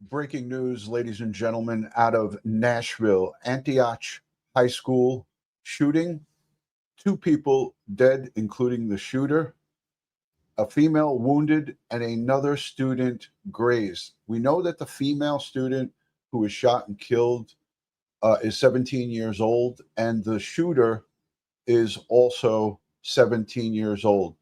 Breaking news, ladies and gentlemen, out of Nashville, Antioch High School shooting. Two people dead, including the shooter, a female wounded, and another student grazed. We know that the female student who was shot and killed is 17 years old, and the shooter is also 17 years old.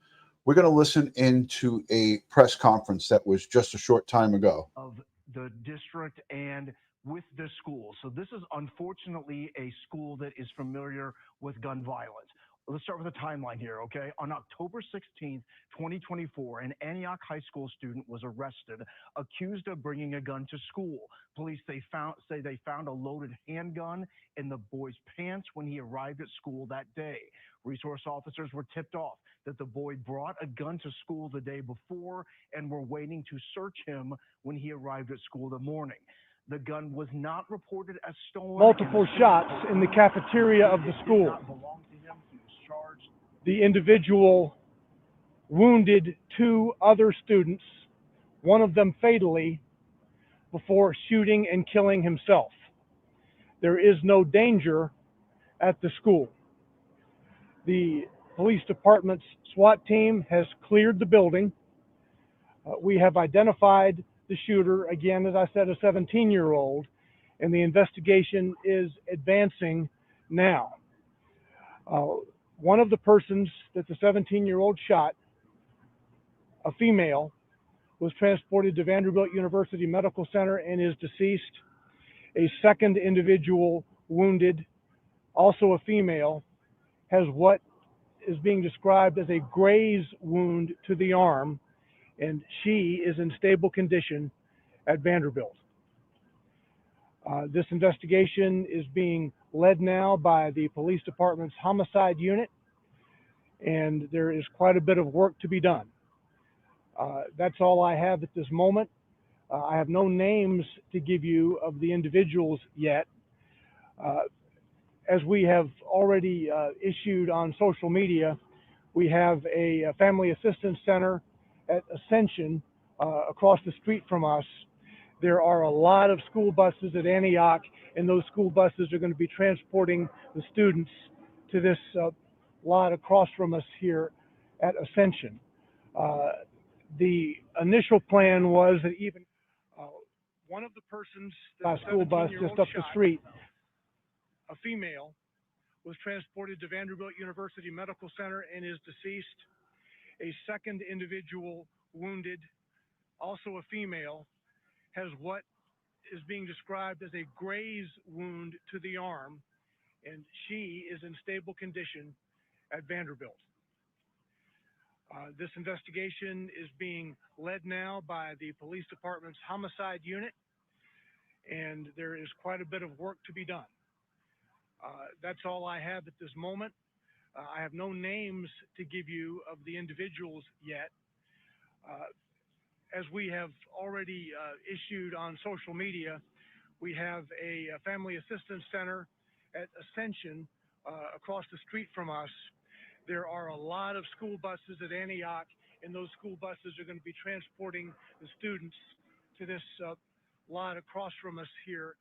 We're going to listen into a press conference that was just a short time ago. Of the district and with the school. So this is unfortunately a school that is familiar with gun violence. Let's start with the timeline here, okay? On October 16th, 2024, an Antioch High School student was arrested, accused of bringing a gun to school. Police say they found a loaded handgun in the boy's pants when he arrived at school that day. Resource officers were tipped off that the boy brought a gun to school the day before and were waiting to search him when he arrived at school the morning. The gun was not reported as stolen. Multiple shots in the cafeteria of the school. Did not belong to him. He was charged. The individual wounded two other students, one of them fatally, before shooting and killing himself. There is no danger at the school. The police department's SWAT team has cleared the building. We have identified the shooter, again, as I said, a 17-year-old, and the investigation is advancing now. One of the persons that the 17-year-old shot, a female, was transported to Vanderbilt University Medical Center and is deceased. A second individual wounded, also a female, has what is being described as a graze wound to the arm, and she is in stable condition at Vanderbilt. This investigation is being led now by the police department's homicide unit, and there is quite a bit of work to be done. That's all I have at this moment. I have no names to give you of the individuals yet. As we have already issued on social media, we have a family assistance center at Ascension across the street from us. There are a lot of school buses at Antioch, and those school buses are going to be transporting the students to this lot across from us here at Ascension. The initial plan was that even one of the persons, that school bus just up the street, a female, was transported to Vanderbilt University Medical Center and is deceased. A second individual wounded, also a female, has what is being described as a graze wound to the arm, and she is in stable condition at Vanderbilt. This investigation is being led now by the police department's homicide unit, and there is quite a bit of work to be done. That's all I have at this moment. I have no names to give you of the individuals yet. As we have already issued on social media, we have a family assistance center at Ascension across the street from us. There are a lot of school buses at Antioch, and those school buses are going to be transporting the students to this lot across from us here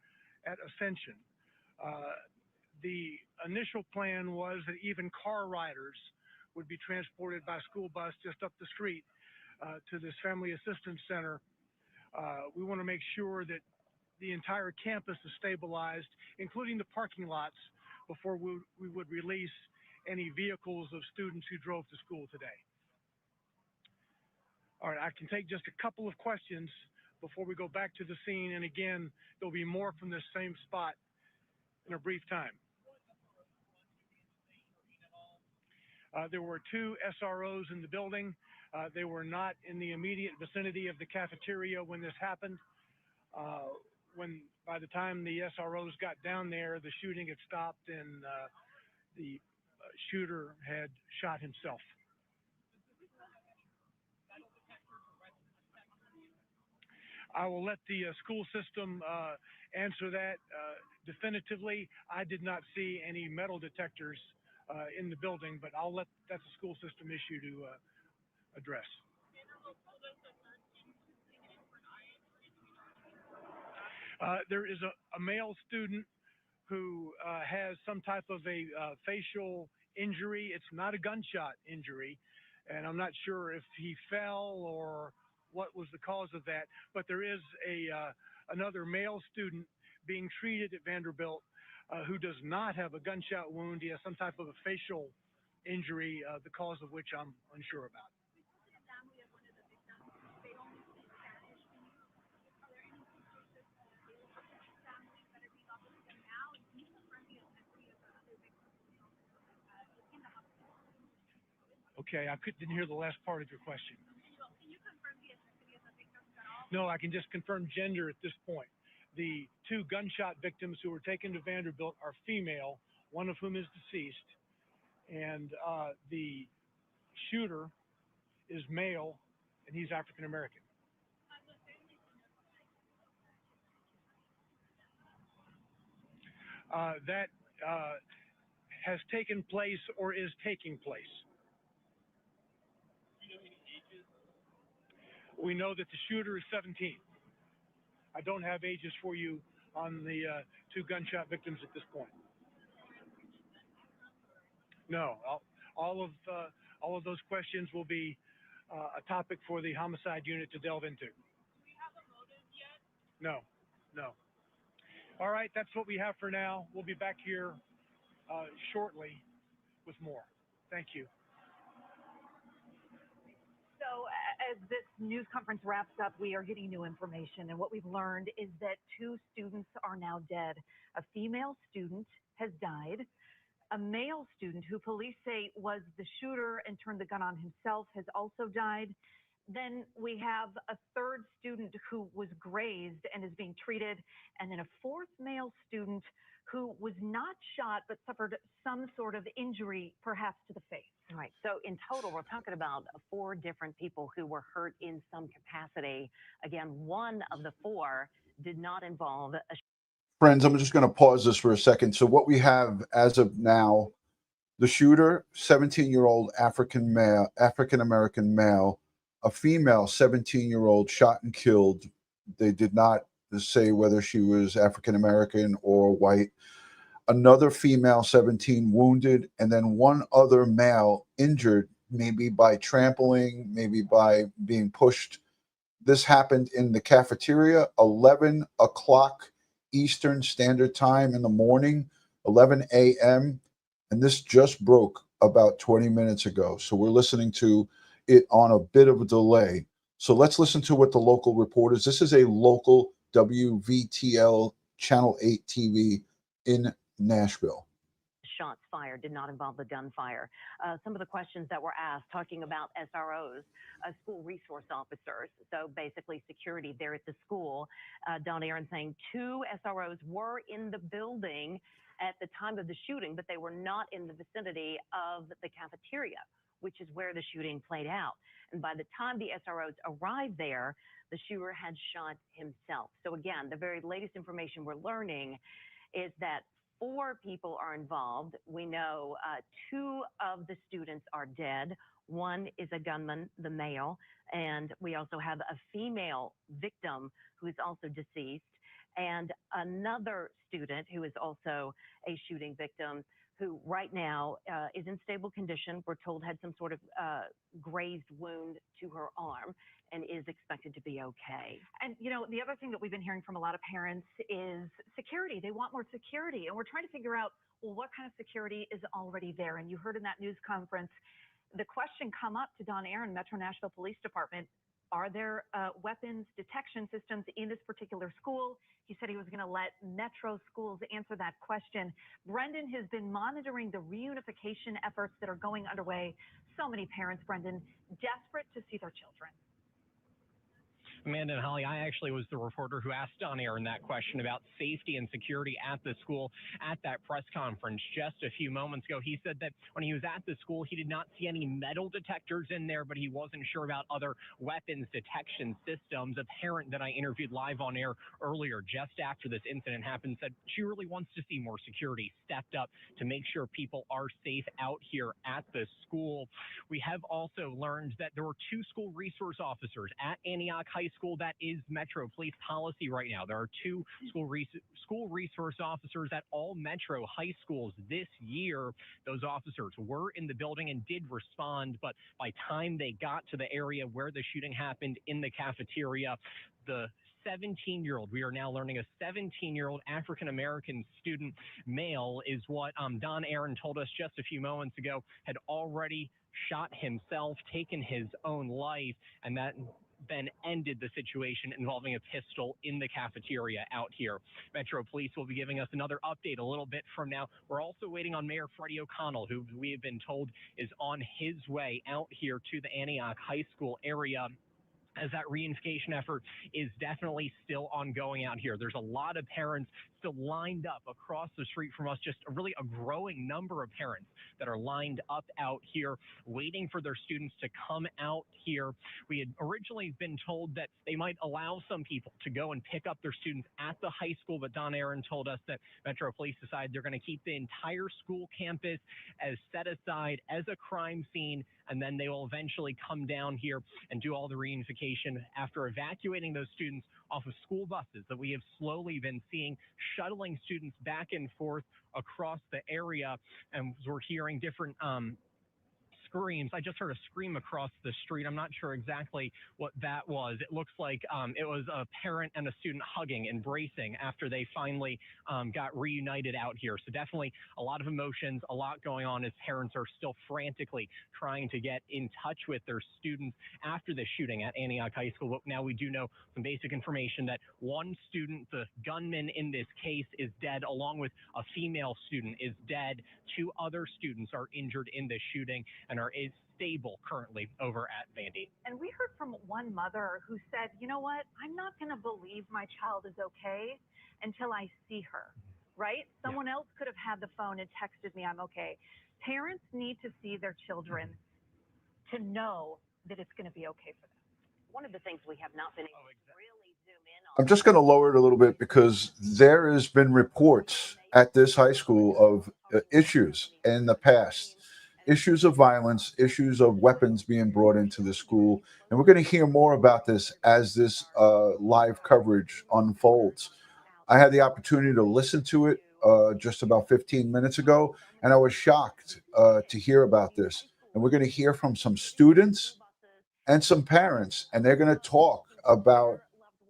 at Ascension. The initial plan was that even car riders would be transported by school bus just up the street to this family assistance center. We want to make sure that the entire campus is stabilized, including the parking lots, before we would release any vehicles of students who drove to school today. All right, I can take just a couple of questions before we go back to the scene, and again, there'll be more from this same spot in a brief time. There were two SROs in the building. They were not in the immediate vicinity of the cafeteria when this happened. By the time the SROs got down there, the shooting had stopped and the shooter had shot himself. I will let the school system answer that definitively. I did not see any metal detectors in the building, but that's a school system issue to address. There is a male student who has some type of a facial injury. It's not a gunshot injury, and I'm not sure if he fell or what was the cause of that. But there is another male student being treated at Vanderbilt who does not have a gunshot wound. He has some type of a facial injury, the cause of which I'm unsure about. Okay, didn't hear the last part of your question. No, I can just confirm gender at this point. The two gunshot victims who were taken to Vanderbilt are female, one of whom is deceased, and the shooter is male, and he's African American. That has taken place or is taking place. We know that the shooter is 17. I don't have ages for you on the two gunshot victims at this point. No, all of those questions will be a topic for the homicide unit to delve into. Do we have a motive yet? No. All right, that's what we have for now. We'll be back here shortly with more. Thank you. So as this news conference wraps up, we are getting new information. And what we've learned is that two students are now dead. A female student has died. A male student who police say was the shooter and turned the gun on himself has also died. Then we have a third student who was grazed and is being treated. And then a fourth male student who was not shot but suffered some sort of injury, perhaps to the face. All right. So in total, we're talking about 4 different people who were hurt in some capacity. Again, one of the 4 did not involve a Friends, I'm just going to pause this for a second. So what we have as of now, the shooter, 17-year-old African-American male, a female 17-year-old shot and killed. They did not say whether she was African-American or white. Another female 17 wounded, and then one other male injured, maybe by trampling, maybe by being pushed. This happened in the cafeteria, 11 o'clock Eastern Standard Time in the morning, 11 a.m. And this just broke about 20 minutes ago. So we're listening to it on a bit of a delay. So let's listen to what the local reporters, this is a local WVTL Channel 8 TV in Nashville. shots fired, did not involve the gunfire. Some of the questions that were asked talking about SROs, school resource officers, so basically security there at the school. Don Aaron saying 2 SROs were in the building at the time of the shooting, but they were not in the vicinity of the cafeteria, which is where the shooting played out. And by the time the SROs arrived there, the shooter had shot himself. So again, the very latest information we're learning is that 4 people are involved. We know 2 of the students are dead. 1 is a gunman, the male, and we also have a female victim who is also deceased, and another student who is also a shooting victim who right now is in stable condition. We're told had some sort of grazed wound to her arm and is expected to be okay. And, you know, the other thing that we've been hearing from a lot of parents is security. They want more security. And we're trying to figure out, well, what kind of security is already there? And you heard in that news conference, the question come up to Don Aaron, Metro Nashville Police Department, are there weapons detection systems in this particular school? He said he was going to let Metro schools answer that question. Brendan has been monitoring the reunification efforts that are going underway. So many parents, Brendan, desperate to see their children. Amanda and Holly, I actually was the reporter who asked Don Aaron that question about safety and security at the school at that press conference just a few moments ago. He said that when he was at the school, he did not see any metal detectors in there, but he wasn't sure about other weapons detection systems. A parent that I interviewed live on air earlier, just after this incident happened, said she really wants to see more security stepped up to make sure people are safe out here at the school. We have also learned that there were 2 school resource officers at Antioch High school. That is Metro Police policy right now. There are two school resource officers at all Metro high schools this year. Those officers were in the building and did respond, but by time they got to the area where the shooting happened in the cafeteria, the 17-year-old, we are now learning a 17-year-old African-American student male is what Don Aaron told us just a few moments ago, had already shot himself, taken his own life, and that then ended the situation involving a pistol in the cafeteria out here. Metro Police will be giving us another update a little bit from now. We're also waiting on Mayor Freddie O'Connell, who we have been told is on his way out here to the Antioch High School area, as that reunification effort is definitely still ongoing out here. There's a lot of parents still lined up across the street from us, just really a growing number of parents that are lined up out here waiting for their students to come out here. We had originally been told that they might allow some people to go and pick up their students at the high school, but Don Aaron told us that Metro Police decided they're going to keep the entire school campus as set aside as a crime scene, and then they will eventually come down here and do all the reunification after evacuating those students off of school buses that we have slowly been seeing shuttling students back and forth across the area. And we're hearing different screams. I just heard a scream across the street. I'm not sure exactly what that was. It looks like it was a parent and a student hugging, embracing after they finally got reunited out here. So definitely a lot of emotions, a lot going on as parents are still frantically trying to get in touch with their students after the shooting at Antioch High School. But now we do know some basic information that one student, the gunman in this case, is dead, along with a female student is dead. Two other students are injured in this shooting and is stable currently over at Vandy. And we heard from one mother who said, you know what, I'm not going to believe my child is okay until I see her, right? Someone else could have had the phone and texted me, I'm okay. Parents need to see their children to know that it's going to be okay for them. One of the things we have not been able to really zoom in on. I'm just going to lower it a little bit because there has been reports at this high school of issues in the past, issues of violence, issues of weapons being brought into the school. And we're going to hear more about this as this live coverage unfolds. I had the opportunity to listen to it just about 15 minutes ago, and I was shocked to hear about this. And we're going to hear from some students and some parents, and they're going to talk about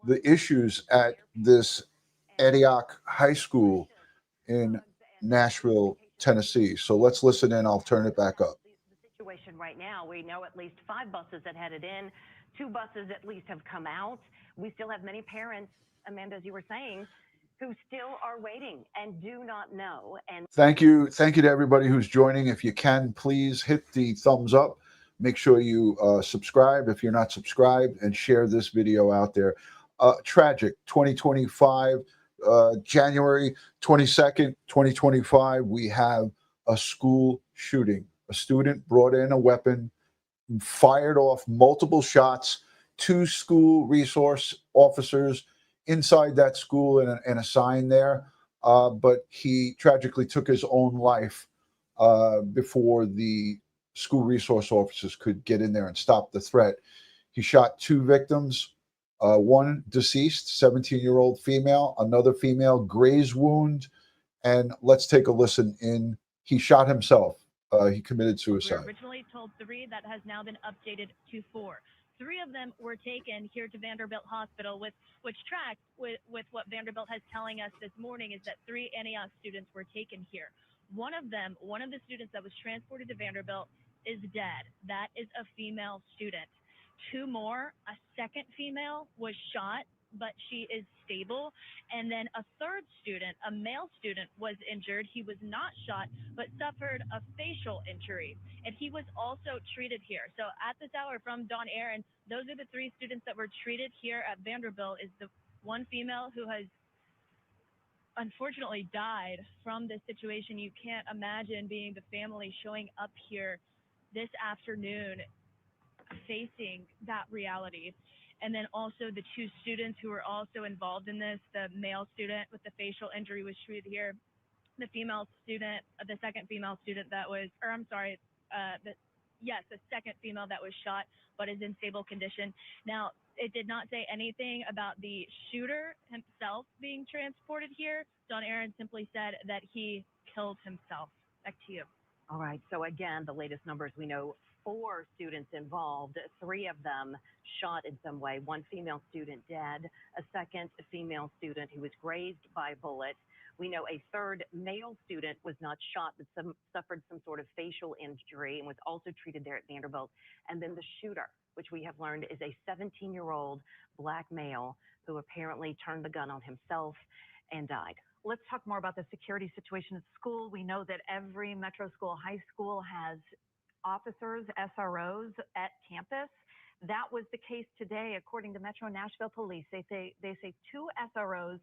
the issues at this Antioch High School in Nashville, Tennessee. So let's listen in. I'll turn it back up. The situation right now, we know at least 5 buses that headed in, 2 buses at least have come out. We still have many parents, Amanda, as you were saying, who still are waiting and do not know. And thank you to everybody who's joining. If you can, please hit the thumbs up. Make sure you subscribe if you're not subscribed, and share this video out there. Tragic 2025, January 22nd, 2025, we have a school shooting. A student brought in a weapon, fired off multiple shots. 2 school resource officers inside that school and a sign there, but he tragically took his own life before the school resource officers could get in there and stop the threat. He shot 2 victims, one deceased, 17-year-old female, another female, graze wound. And let's take a listen in. He shot himself. He committed suicide. We were originally told 3, that has now been updated to 4. 3 of them were taken here to Vanderbilt Hospital, which tracks with what Vanderbilt has telling us this morning, is that 3 Antioch students were taken here. One of the students that was transported to Vanderbilt is dead. That is a female student. 2 more, a second female was shot, but she is stable. And then a third student, a male student, was injured. He was not shot, but suffered a facial injury. And he was also treated here. So at this hour from Don Aaron, those are the 3 students that were treated here at Vanderbilt. Is the one female who has unfortunately died from this situation. You can't imagine being the family showing up here this afternoon facing that reality. And then also the 2 students who were also involved in this, the male student with the facial injury was treated here. The female student, the second female student that was, or I'm sorry, the second female that was shot but is in stable condition. Now, It did not say anything about the shooter himself being transported here. Don Aaron simply said that he killed himself. Back to you. All right. So again, the latest numbers, we know 4 students involved, 3 of them shot in some way. 1 female student dead, a second female student who was grazed by a bullet. We know a 3rd male student was not shot, but suffered some sort of facial injury and was also treated there at Vanderbilt. And then the shooter, which we have learned is a 17-year-old black male who apparently turned the gun on himself and died. Let's talk more about the security situation at school. We know that every Metro School high school has officers, SROs at campus. That was the case today, according to Metro Nashville Police. They say 2 SROs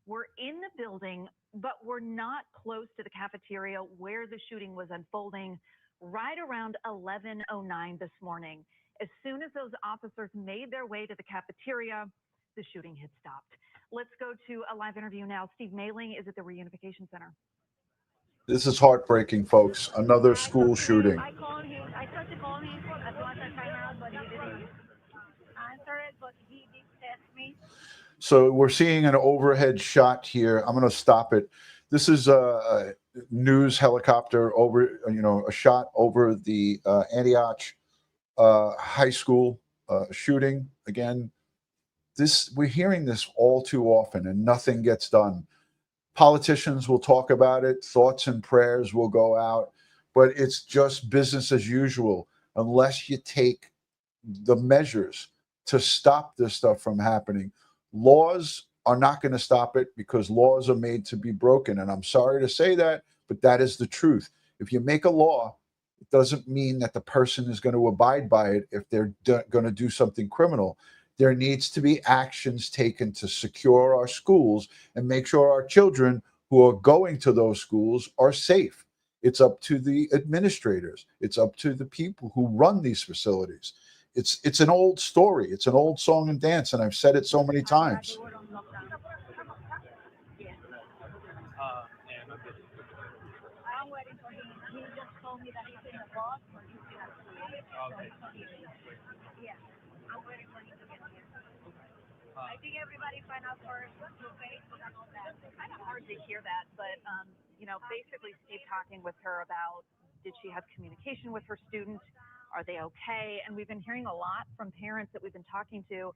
were in the building, but were not close to the cafeteria where the shooting was unfolding right around 11:09 this morning. As soon as those officers made their way to the cafeteria, the shooting had stopped. Let's go to a live interview now. Steve Mailing is at the Reunification Center. This is heartbreaking, folks. Another school shooting. I called him. I tried to call him as much as I can, but he didn't answer it. But he did text me. So we're seeing an overhead shot here. I'm going to stop it. This is a news helicopter over, a shot over the Antioch High School shooting. Again, we're hearing this all too often, and nothing gets done. Politicians will talk about it. Thoughts and prayers will go out, but it's just business as usual unless you take the measures to stop this stuff from happening. Laws are not going to stop it because laws are made to be broken. And I'm sorry to say that, but that is the truth. If you make a law, it doesn't mean that the person is going to abide by it if they're going to do something criminal. There needs to be actions taken to secure our schools and make sure our children who are going to those schools are safe. It's up to the administrators. It's up to the people who run these facilities. It's an old story. It's an old song and dance, and I've said it so many times. I'm waiting for him. He just told me that he's in the bus, but he's in the school. Yeah, I'm waiting for him to get here. I think everybody find out first through Facebook and all that. It's kind of hard to hear that, but basically Steve talking with her about, did she have communication with her student? Are they okay? And we've been hearing a lot from parents that we've been talking to.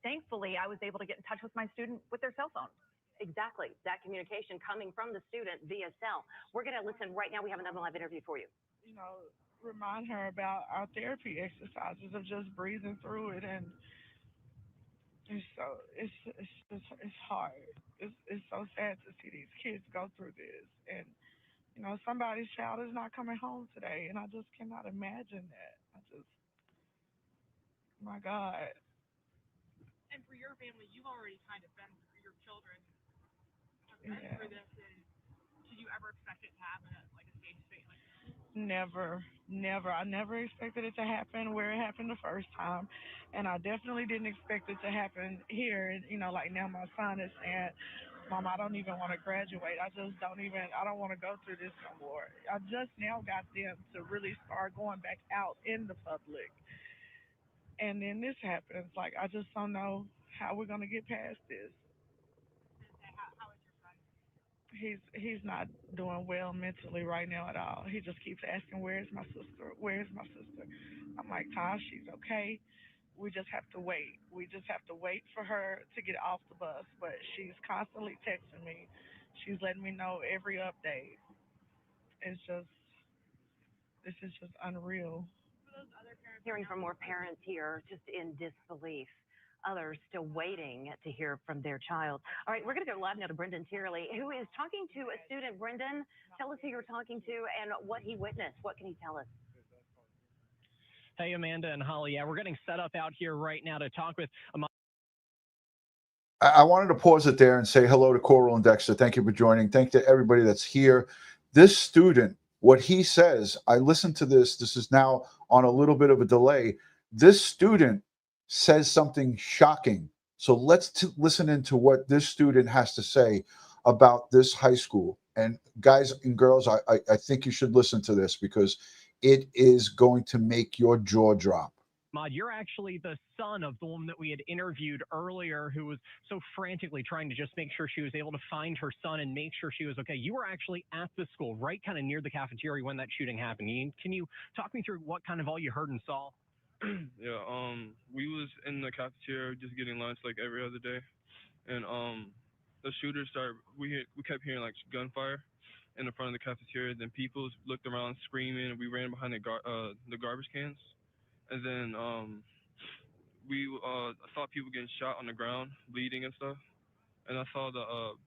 Thankfully, I was able to get in touch with my student with their cell phone. Exactly. That communication coming from the student via cell. We're going to listen right now. We have another live interview for you. Remind her about our therapy exercises of just breathing through it, and it's hard. It's so sad to see these kids go through this, and somebody's child is not coming home today, and I just cannot imagine that. My God. And for your family, you've already kind of been through your children. Yeah. For this, and did you ever expect it to happen at like a stage like this? Never. I never expected it to happen where it happened the first time, and I definitely didn't expect it to happen here. Like now my son is saying, Mom, I don't even want to graduate. I don't want to go through this no more. I just now got them to really start going back out in the public. And then this happens. Like, I just don't know how we're going to get past this. How is your son? He's not doing well mentally right now at all. He just keeps asking, where's my sister? Where's my sister? I'm like, Tosh, she's okay. We just have to wait. We just have to wait for her to get off the bus. But she's constantly texting me. She's letting me know every update. This is just unreal. Hearing from more parents here just in disbelief. Others still waiting to hear from their child. All right, we're going to go live now to Brendan Tierley, who is talking to a student. Brendan, tell us who you're talking to and what he witnessed. What can he tell us? Hey, Amanda and Holly. Yeah, we're getting set up out here right now to talk with I wanted to pause it there and say hello to Coral and Dexter. Thank you for joining. Thank you to everybody that's here. This student, what he says, I listened to this. This is now on a little bit of a delay. This student says something shocking. So let's listen into what this student has to say about this high school. And guys and girls, I think you should listen to this because it is going to make your jaw drop. Maude, you're actually the son of the woman that we had interviewed earlier who was so frantically trying to just make sure she was able to find her son and make sure she was okay. You were actually at the school, right kind of near the cafeteria when that shooting happened. Can you talk me through what kind of all you heard and saw? Yeah, we was in the cafeteria just getting lunch like every other day, and the shooter started. We kept hearing like gunfire in the front of the cafeteria. Then people looked around screaming, and we ran behind the garbage cans, and then we saw people getting shot on the ground, bleeding and stuff. And I saw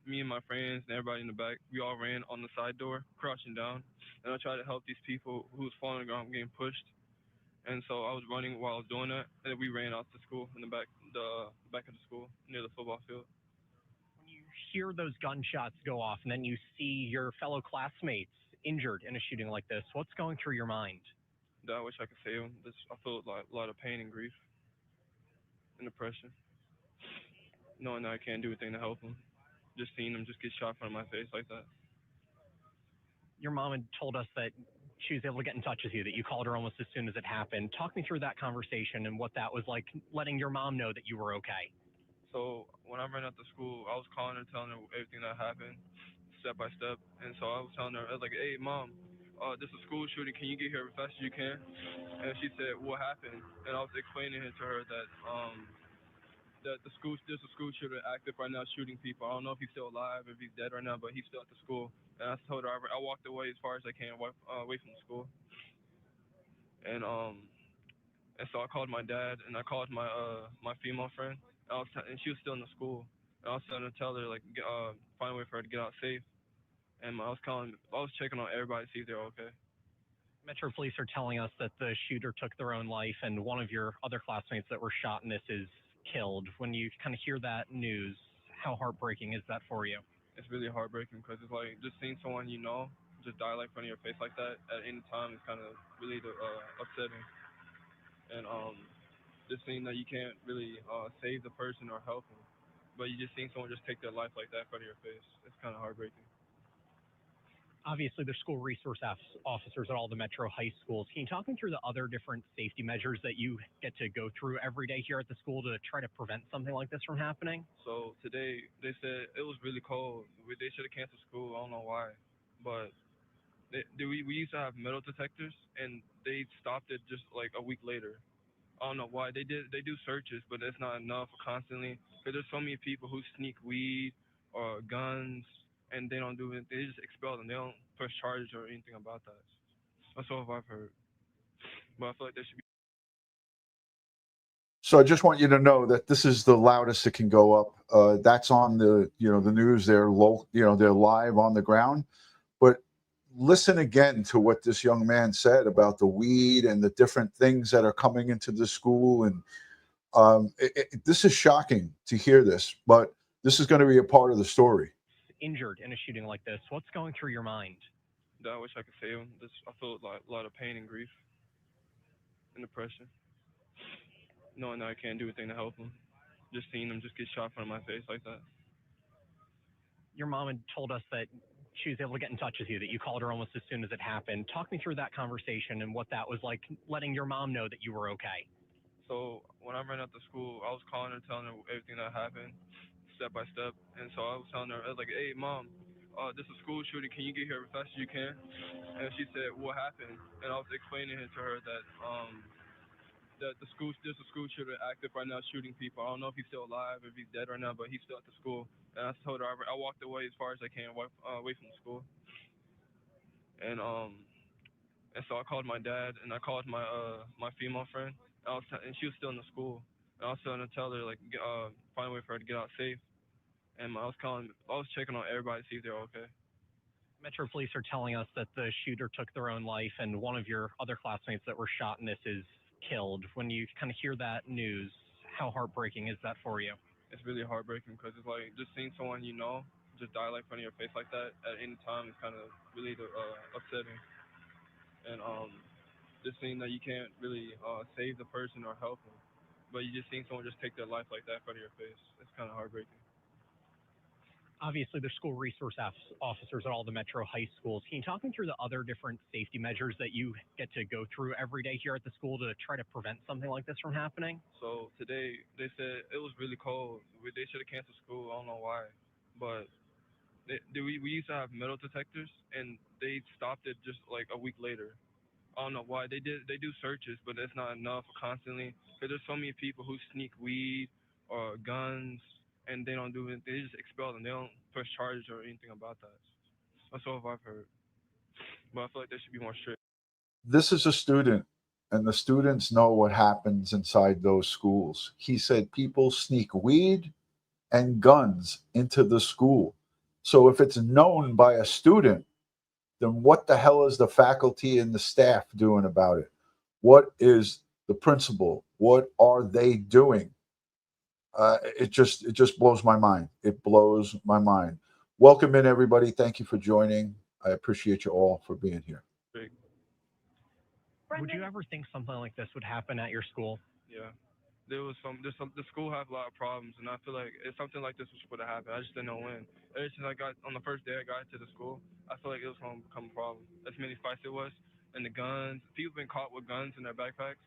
me and my friends and everybody in the back. We all ran on the side door, crouching down, and I tried to help these people who was falling on the ground, getting pushed. And so I was running while I was doing that, and then we ran out to school in the back of the school near the football field. When you hear those gunshots go off and then you see your fellow classmates injured in a shooting like this, what's going through your mind? That I wish I could save them. I feel like a lot of pain and grief and depression, knowing that I can't do anything to help them. Just seeing them just get shot in front of my face like that. Your mom had told us that she was able to get in touch with you, that you called her almost as soon as it happened. Talk me through that conversation and what that was like, letting your mom know that you were okay. So when I ran out to school, I was calling her, telling her everything that happened, step by step. And so I was telling her, I was like, "Hey, mom, this is a school shooting. Can you get here as fast as you can?" And she said, "What happened?" And I was explaining it to her that there's a school shooter active right now shooting people. I don't know if he's still alive, if he's dead right now, but he's still at the school. And I told her I walked away as far as I can, away from the school. And so I called my dad and I called my female friend. And she was still in the school. And I was trying to tell her like find a way for her to get out safe. And I was checking on everybody to see if they're okay. Metro Police are telling us that the shooter took their own life and one of your other classmates that were shot in this is killed. When you kind of hear that news, how heartbreaking is that for you? It's really heartbreaking because it's like just seeing someone you know just die like in front of your face like that at any time is kind of really upsetting. And just seeing that you can't really save the person or help them, but you just seeing someone just take their life like that in front of your face. It's kind of heartbreaking. Obviously, there's school resource officers at all the Metro high schools. Can you talk me through the other different safety measures that you get to go through every day here at the school to try to prevent something like this from happening? So today they said it was really cold. They should have canceled school. I don't know why, but we used to have metal detectors and they stopped it just like a week later. I don't know why they do searches, but that's not enough constantly because there's so many people who sneak weed or guns and they don't do it. They just expel them. They don't press charges or anything about that. That's all I've heard. But I feel like there should be. So I just want you to know that this is the loudest it can go up. That's on the the news. They're they're live on the ground. But listen again to what this young man said about the weed and the different things that are coming into the school. And this is shocking to hear this, but this is going to be a part of the story. Injured in a shooting like this, what's going through your mind? That I wish I could save them. I feel like a lot of pain and grief and depression, knowing that I can't do anything to help them. Just seeing them just get shot in front of my face like that. Your mom had told us that she was able to get in touch with you, that you called her almost as soon as it happened. Talk me through that conversation and what that was like, letting your mom know that you were okay. So when I ran out to school, I was calling her, telling her everything that happened, step by step. And so I was telling her, I was like, "Hey, mom, this is a school shooting. Can you get here as fast as you can?" And she said, "What happened?" And I was explaining it to her that there's a school shooter active right now shooting people. I don't know if he's still alive, if he's dead right now, but he's still at the school. And I told her I walked away as far as I can, away from the school. And so I called my dad and I called my female friend. And she was still in the school. And I was trying to tell her like find a way for her to get out safe. And I was checking on everybody to see if they're okay. Metro Police are telling us that the shooter took their own life and one of your other classmates that were shot in this is killed. When you kind of hear that news, how heartbreaking is that for you? It's really heartbreaking because it's like just seeing someone you know just die like in front of your face like that at any time is kind of really upsetting. And just seeing that you can't really save the person or help them, but you just seeing someone just take their life like that in front of your face. It's kind of heartbreaking. Obviously, there's school resource officers at all the metro high schools. Can you talk me through the other different safety measures that you get to go through every day here at the school to try to prevent something like this from happening? So today they said it was really cold. They should have canceled school. I don't know why, but we used to have metal detectors and they stopped it just like a week later. I don't know why they do searches, but that's not enough constantly. Because there's so many people who sneak weed or guns, and they don't do it. They just expel them. They don't press charges or anything about that. That's all I've heard. But I feel like they should be more strict. This is a student, and the students know what happens inside those schools. He said people sneak weed and guns into the school. So if it's known by a student, then what the hell is the faculty and the staff doing about it? What is the principal? What are they doing? It just blows my mind. It blows my mind. Welcome in, everybody. Thank you for joining. I appreciate you all for being here. Big. Would you ever think something like this would happen at your school? Yeah. The school have a lot of problems, and I feel like if something like this was supposed to happen, I just didn't know when. Ever since I got on the first day I got to the school, I feel like it was going to become a problem. As many fights it was, and the guns, people been caught with guns in their backpacks,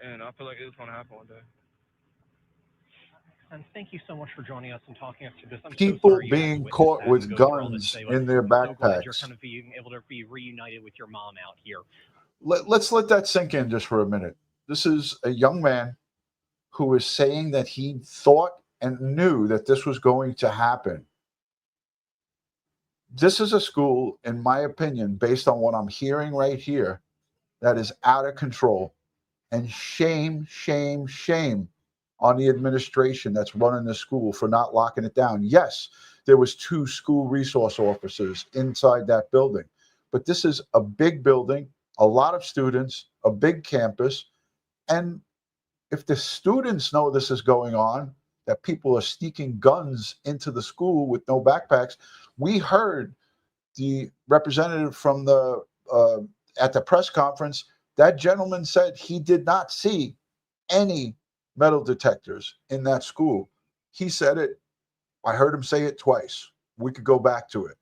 and I feel like it was going to happen one day. And thank you so much for joining us and talking us through this. I'm so People sorry you had to being witness caught that and with go through all this guns today, but in their I'm so glad you're backpacks. kind of being able to be reunited with your mom out here. Let's let that sink in just for a minute. This is a young man who is saying that he thought and knew that this was going to happen. This is a school, in my opinion, based on what I'm hearing right here, that is out of control. And shame, shame, shame on the administration that's running the school for not locking it down. Yes, there was 2 school resource officers inside that building, but this is a big building, a lot of students, a big campus, and if the students know this is going on, that people are sneaking guns into the school with no backpacks. We heard the representative from the at the press conference. That gentleman said he did not see any metal detectors in that school. He said it. I heard him say it twice. We could go back to it.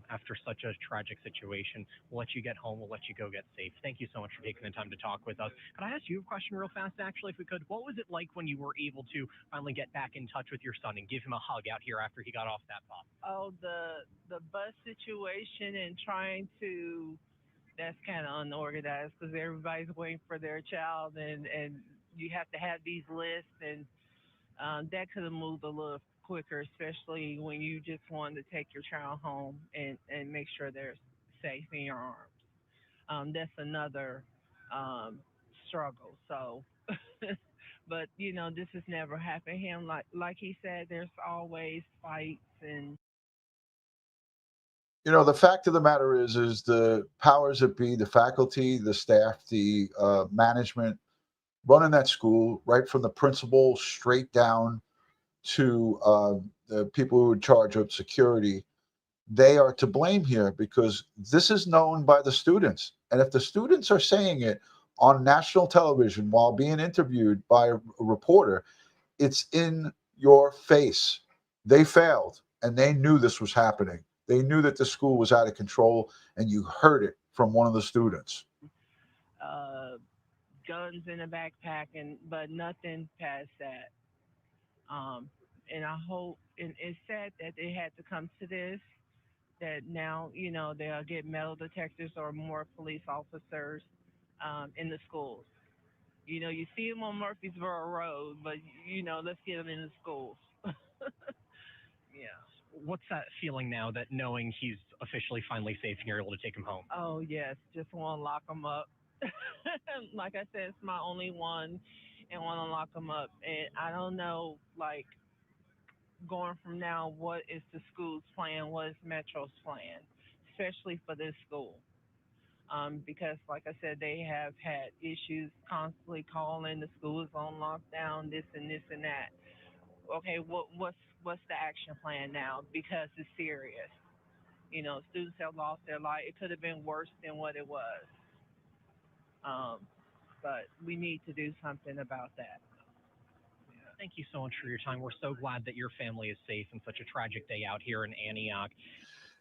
After such a tragic situation, we'll let you get home. We'll let you go get safe. Thank you so much for taking the time to talk with us. Could I ask you a question real fast, actually, if we could? What was it like when you were able to finally get back in touch with your son and give him a hug out here after he got off that bus? Oh, the bus situation and trying to, that's kind of unorganized because everybody's waiting for their child, and you have to have these lists, and that could have moved a little quicker, especially when you just wanted to take your child home and make sure they're safe in your arms. That's another struggle. So, but this has never happened to him. Like he said, there's always fights and. The fact of the matter is the powers that be, the faculty, the staff, the management running that school, right from the principal straight down to the people who are in charge of security, they are to blame here because this is known by the students. And if the students are saying it on national television while being interviewed by a reporter, it's in your face. They failed and they knew this was happening. They knew that the school was out of control, and you heard it from one of the students. Uh, Guns in a backpack, but nothing past that. Um, and I hope, and it's sad that they had to come to this. That now they'll get metal detectors or more police officers in the schools. You see them on Murfreesboro Road, but let's get them in the schools. Yeah. What's that feeling now that knowing he's officially finally safe and you're able to take him home? Oh yes, just want to lock them up. Like I said, it's my only one, and want to lock them up. And I don't know, like going from now, what is the school's plan? What is Metro's plan, especially for this school? Because, like I said, they have had issues constantly calling the school is on lockdown, this and this and that. Okay, what's the action plan now? Because it's serious. Students have lost their life. It could have been worse than what it was. Um, but we need to do something about that. Thank you so much for your time. We're so glad that your family is safe in such a tragic day out here in Antioch.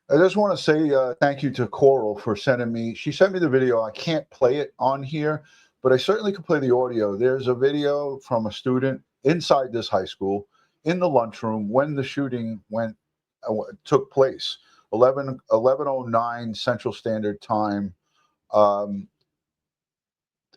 I just want to say thank you to Coral for sending me. She sent me the video. I can't play it on here, but I certainly could play the audio. There's a video from a student inside this high school in the lunchroom when the shooting took place. 11:09 Central Standard Time. Um,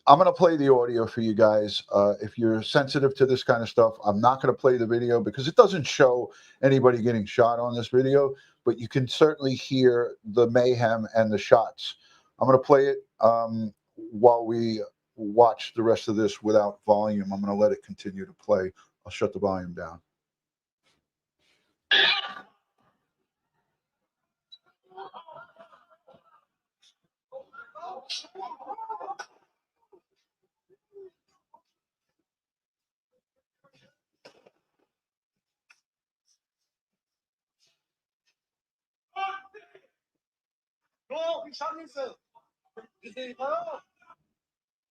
I'm going to play the audio for you guys. If you're sensitive to this kind of stuff, I'm not going to play the video because it doesn't show anybody getting shot on this video, but you can certainly hear the mayhem and the shots. I'm going to play it while we watch the rest of this without volume. I'm going to let it continue to play. I'll shut the volume down.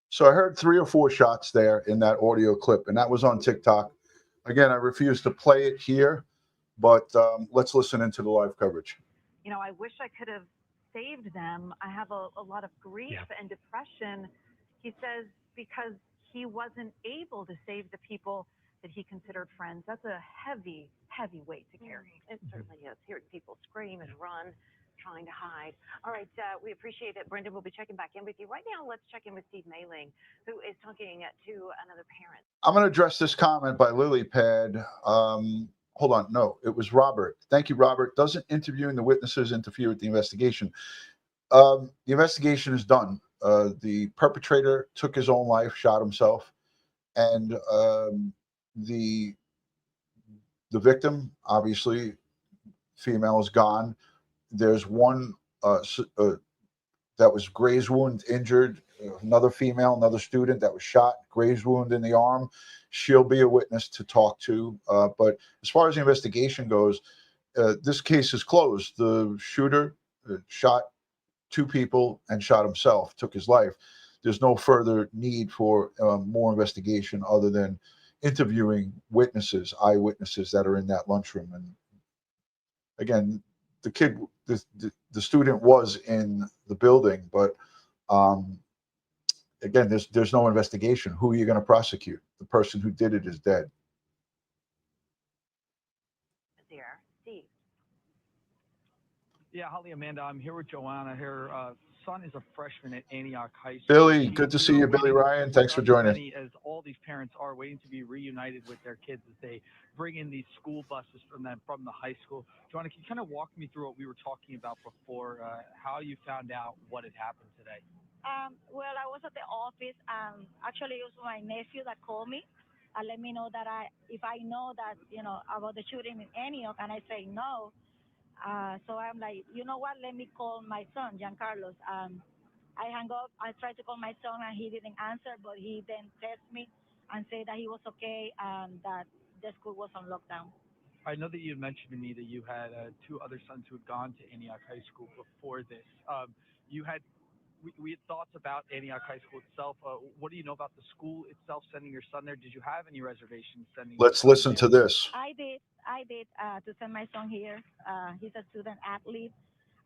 So I heard 3 or 4 shots there in that audio clip, and that was on TikTok. Again, I refuse to play it here, but let's listen into the live coverage. You know, I wish I could have saved them. I have a lot of grief and depression. He says because he wasn't able to save the people that he considered friends. That's a heavy, heavy weight to carry. It certainly is. Hearing people scream and run, trying to hide. All right, we appreciate it. Brendan, we'll be checking back in with you. Right now, let's check in with Steve Mailing, who is talking to another parent. I'm going to address this comment by LilyPad. Hold on. No, it was Robert. Thank you, Robert. Doesn't interviewing the witnesses interfere with the investigation? The investigation is done. The perpetrator took his own life, shot himself, and the victim, obviously, female, is gone. There's one that was graze wound, injured. Another female, another student that was shot, graze wound in the arm. She'll be a witness to talk to. But as far as the investigation goes, this case is closed. The shooter shot 2 people and shot himself, took his life. There's no further need for more investigation other than interviewing witnesses, eyewitnesses that are in that lunchroom. And again, the student was in the building, but again, there's no investigation. Who are you going to prosecute? The person who did it is dead. There, Steve. Yeah, Holly, Amanda, I'm here with Joanna. Her son is a freshman at Antioch High School. Billy, good to see you, Billy Ryan. Thanks for joining. As all these parents are waiting to be reunited with their kids as they bring in these school buses from the high school. Joanna, can you kind of walk me through what we were talking about before, how you found out what had happened today? Well, I was at the office. Actually, it was my nephew that called me and let me know that if I know that, about the shooting in Antioch, and I say no. So I'm like, you know what? Let me call my son, Giancarlos. I hung up. I tried to call my son, and he didn't answer, but he then texted me and said that he was okay and that the school was on lockdown. I know that you mentioned to me that you had 2 other sons who had gone to Antioch High School before this. We had thoughts about Antioch High School itself. What do you know about the school itself sending your son there? Did you have any reservations sending? Let's listen to this. I did to send my son here. He's a student athlete,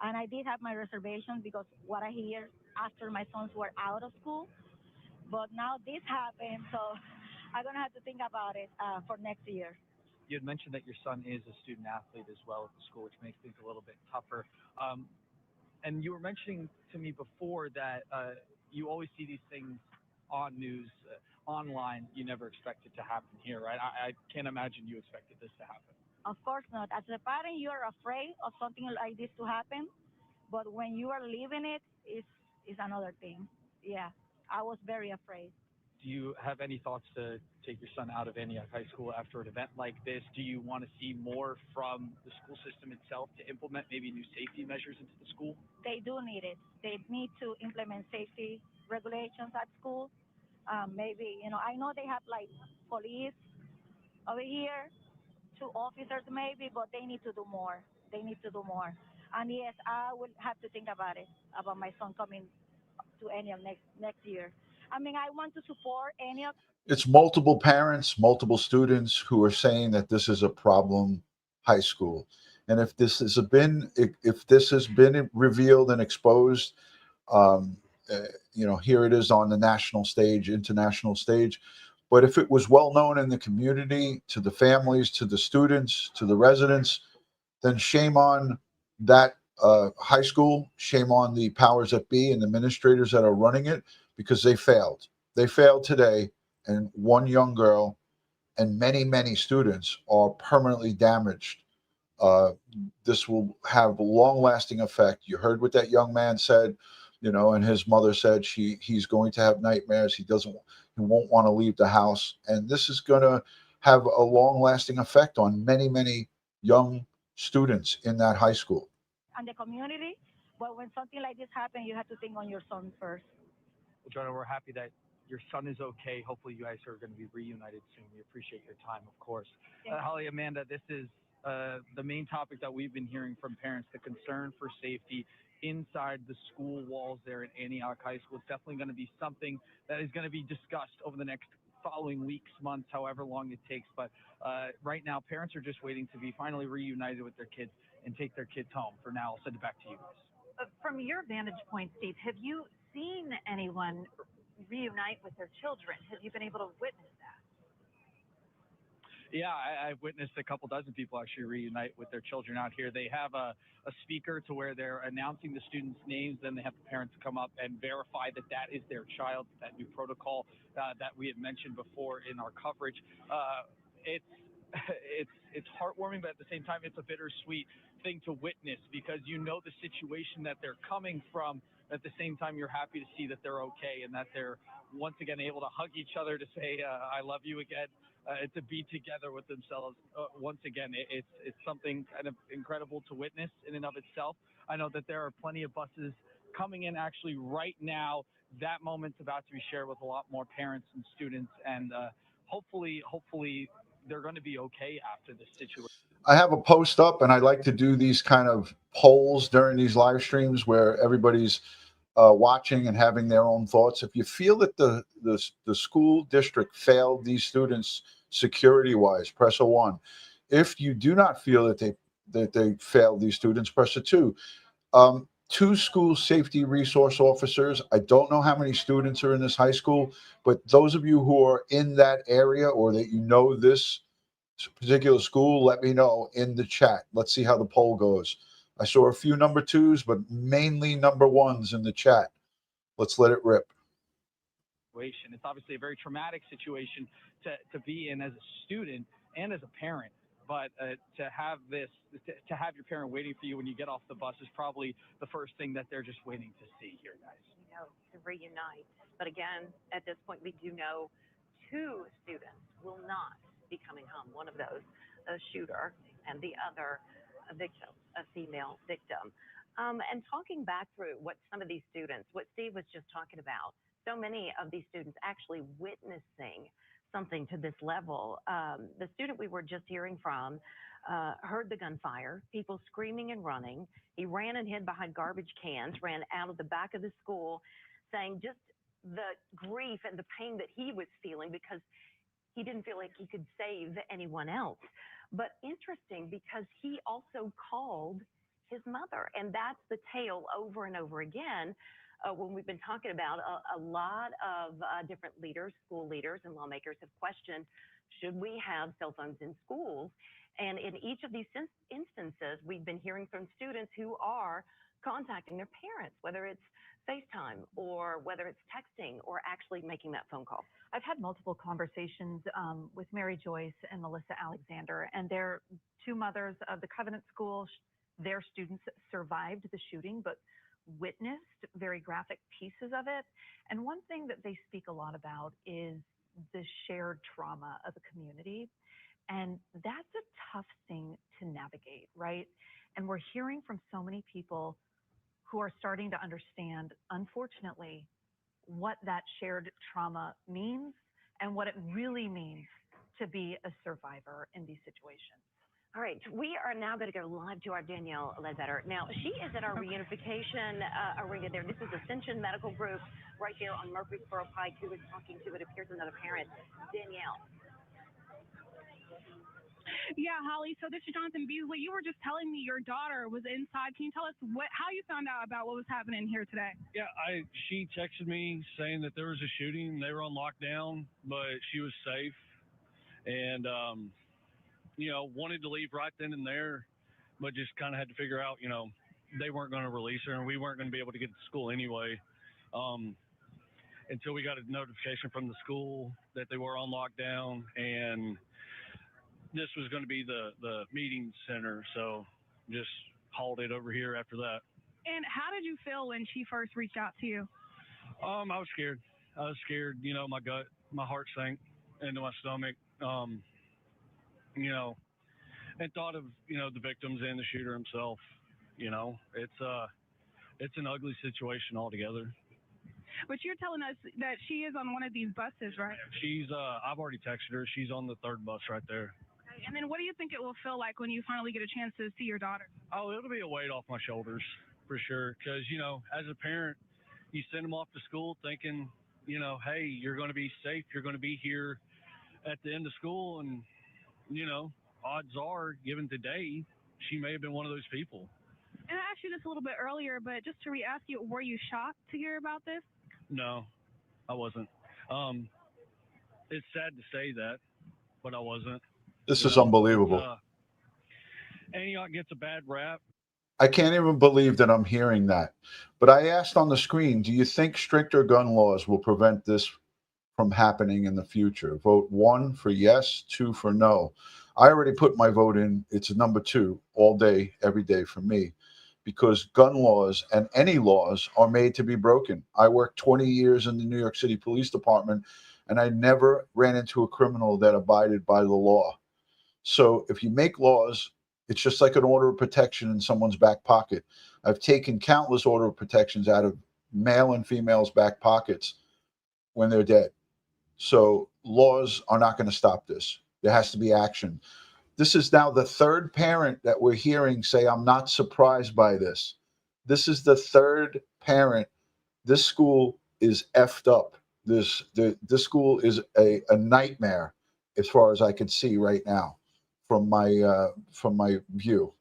and I did have my reservations because what I hear after my sons were out of school. But now this happened, so I'm gonna have to think about it for next year. You had mentioned that your son is a student athlete as well at the school, which makes things a little bit tougher. And you were mentioning to me before that you always see these things on news, online. You never expect it to happen here, right? I can't imagine you expected this to happen. Of course not. As a parent, you are afraid of something like this to happen, but when you are living it, it's another thing. Yeah, I was very afraid. Do you have any thoughts to take your son out of Antioch High School after an event like this? Do you want to see more from the school system itself to implement maybe new safety measures into the school? They do need it. They need to implement safety regulations at school. Maybe, I know they have like police over here, 2 officers maybe, but they need to do more. They need to do more. And yes, I will have to think about it, about my son coming to Antioch next year. I mean, I want to support Antioch. It's multiple parents, multiple students who are saying that this is a problem high school. And if this has been revealed and exposed, um, uh, here it is on the national stage, international stage. But if it was well known in the community, to the families, to the students, to the residents, then shame on that high school, shame on the powers that be and administrators that are running it, because they failed. They failed today, and one young girl and many, many students are permanently damaged. uh, this will have a long-lasting effect. You heard what that young man said, and his mother said he's going to have nightmares. He won't want to leave the house, and this is going to have a long-lasting effect on many, many young students in that high school. And the community. But when something like this happens, you have to think on your son first. Well, Jonah, we're happy that your son is okay. Hopefully, you guys are going to be reunited soon. We appreciate your time, of course. Holly, Amanda, this is the main topic that we've been hearing from parents, the concern for safety inside the school walls there at Antioch High School. It's definitely going to be something that is going to be discussed over the next following weeks, months, however long it takes. But right now, parents are just waiting to be finally reunited with their kids and take their kids home. For now, I'll send it back to you guys. From your vantage point, Steve, have you seen anyone reunite with their children? Have you been able to witness that? Yeah, I've witnessed a couple dozen people actually reunite with their children out here. They have a speaker to where they're announcing the students' names, then they have the parents come up and verify that that is their child, that new protocol that we had mentioned before in our coverage. It's it's heartwarming, but at the same time, it's a bittersweet thing to witness because you know the situation that they're coming from. At the same time, you're happy to see that they're okay and that they're once again able to hug each other to say, "I love you" again. To be together with themselves once again, it's something kind of incredible to witness in and of itself. I know that there are plenty of buses coming in actually right now. That moment's about to be shared with a lot more parents and students, and hopefully they're going to be okay after this situation. I have a post up, and I like to do these kind of polls during these live streams where everybody's watching and having their own thoughts. If you feel that the school district failed these students security wise, press a 1. If you do not feel that they failed these students, press a 2. 2 school safety resource officers. I don't know how many students are in this high school, but those of you who are in that area or that this particular school, let me know in the chat. Let's see how the poll goes. I saw a few number 2s, but mainly number 1s in the chat. Let's let it rip. It's obviously a very traumatic situation to be in as a student and as a parent. But to have to have your parent waiting for you when you get off the bus is probably the first thing that they're just waiting to see here, guys. To reunite. But again, at this point, we do know 2 students will not be coming home. One of those, a shooter, and the other, a victim, a female victim. And talking back through what some of these students, what Steve was just talking about, so many of these students actually witnessing something to this level. The student we were just hearing from heard the gunfire, people screaming and running. He ran and hid behind garbage cans, ran out of the back of the school, saying just the grief and the pain that he was feeling because he didn't feel like he could save anyone else. But interesting because he also called his mother, and that's the tale over and over again. When we've been talking about a lot of different leaders, school leaders and lawmakers have questioned, should we have cell phones in schools? And in each of these instances, we've been hearing from students who are contacting their parents, whether it's FaceTime or whether it's texting or actually making that phone call. I've had multiple conversations with Mary Joyce and Melissa Alexander, and they're 2 mothers of the Covenant School. Their students survived the shooting, but witnessed very graphic pieces of it. And one thing that they speak a lot about is the shared trauma of a community. And that's a tough thing to navigate, right? And we're hearing from so many people who are starting to understand, unfortunately, what that shared trauma means and what it really means to be a survivor in these situations. All right, we are now going to go live to our Danielle Ledbetter. Now, she is at our reunification arena there. This is Ascension Medical Group right there on Murfreesboro Pike, who is talking to, it appears, another parent, Danielle. Yeah, Holly. So this is Jonathan Beasley. You were just telling me your daughter was inside. Can you tell us how you found out about what was happening here today? Yeah, she texted me saying that there was a shooting. They were on lockdown, but she was safe, and wanted to leave right then and there, but just kind of had to figure out, they weren't going to release her, and we weren't going to be able to get to school anyway. Until we got a notification from the school that they were on lockdown, and this was going to be the meeting center, so just hauled it over here after that. And how did you feel when she first reached out to you? I was scared. My gut, my heart sank into my stomach. And thought of, the victims and the shooter himself. It's an ugly situation altogether. But you're telling us that she is on one of these buses, right? I've already texted her. She's on the third bus right there. Okay. And then what do you think it will feel like when you finally get a chance to see your daughter? Oh, it'll be a weight off my shoulders for sure. Because, as a parent, you send them off to school thinking, hey, you're going to be safe. You're going to be here at the end of school. And, odds are, given today, she may have been one of those people. And I asked you this a little bit earlier, but just to re-ask you, were you shocked to hear about this? No, I wasn't. It's sad to say that, but I wasn't. This is unbelievable. Antioch gets a bad rap. I can't even believe that I'm hearing that. But I asked on the screen, do you think stricter gun laws will prevent this from happening in the future? Vote 1 for yes, 2 for no. I already put my vote in. It's number 2 all day, every day for me, because gun laws and any laws are made to be broken. I worked 20 years in the New York City Police Department, and I never ran into a criminal that abided by the law. So if you make laws, it's just like an order of protection in someone's back pocket. I've taken countless order of protections out of male and females' back pockets when they're dead. So laws are not going to stop this. There has to be action. This is now the third parent that we're hearing say, I'm not surprised by this. This is the third parent. This school is effed up. This school is a nightmare as far as I can see right now from my view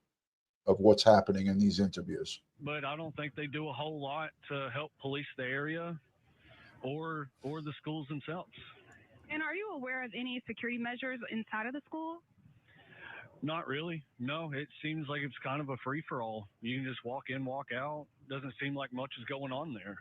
of what's happening in these interviews. But I don't think they do a whole lot to help police the area or the schools themselves. And are you aware of any security measures inside of the school? Not really. No, it seems like it's kind of a free-for-all. You can just walk in, walk out. Doesn't seem like much is going on there.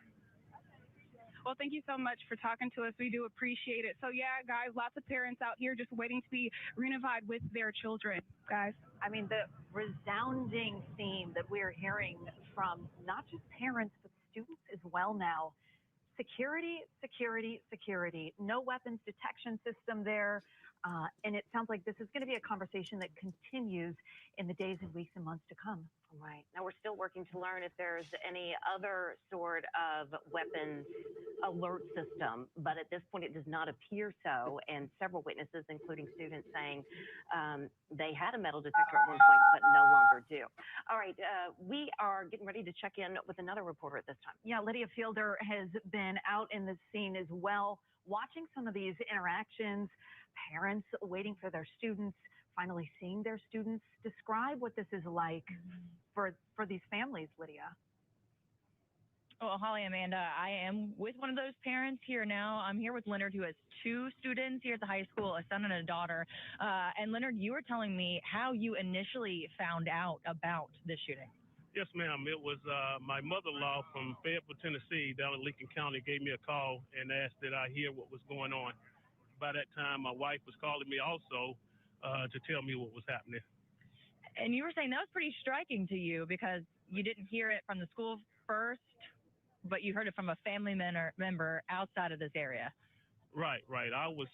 Well, thank you so much for talking to us. We do appreciate it. So, yeah, guys, lots of parents out here just waiting to be reunified with their children, guys. I mean, the resounding theme that we're hearing from not just parents, but students as well now. Security, security, security. No weapons detection system there. And it sounds like this is going to be a conversation that continues in the days and weeks and months to come. Right. Now, we're still working to learn if there's any other sort of weapons alert system, but at this point, it does not appear so. And several witnesses, including students, saying they had a metal detector at one point, but no longer do. All right. We are getting ready to check in with another reporter at this time. Yeah, Lydia Fielder has been out in the scene as well, watching some of these interactions, parents waiting for their students, finally seeing their students. Describe what this is like for these families, Lydia. Well, Holly, Amanda, I am with one of those parents here now. I'm here with Leonard, who has 2 students here at the high school, a son and a daughter. And Leonard, you were telling me how you initially found out about this shooting. Yes, ma'am. It was my mother-in-law from Fayetteville, Tennessee, down in Lincoln County, gave me a call and asked that I hear what was going on. By that time, my wife was calling me also to tell me what was happening. And you were saying that was pretty striking to you because you didn't hear it from the school first, but you heard it from a family member outside of this area. Right. I was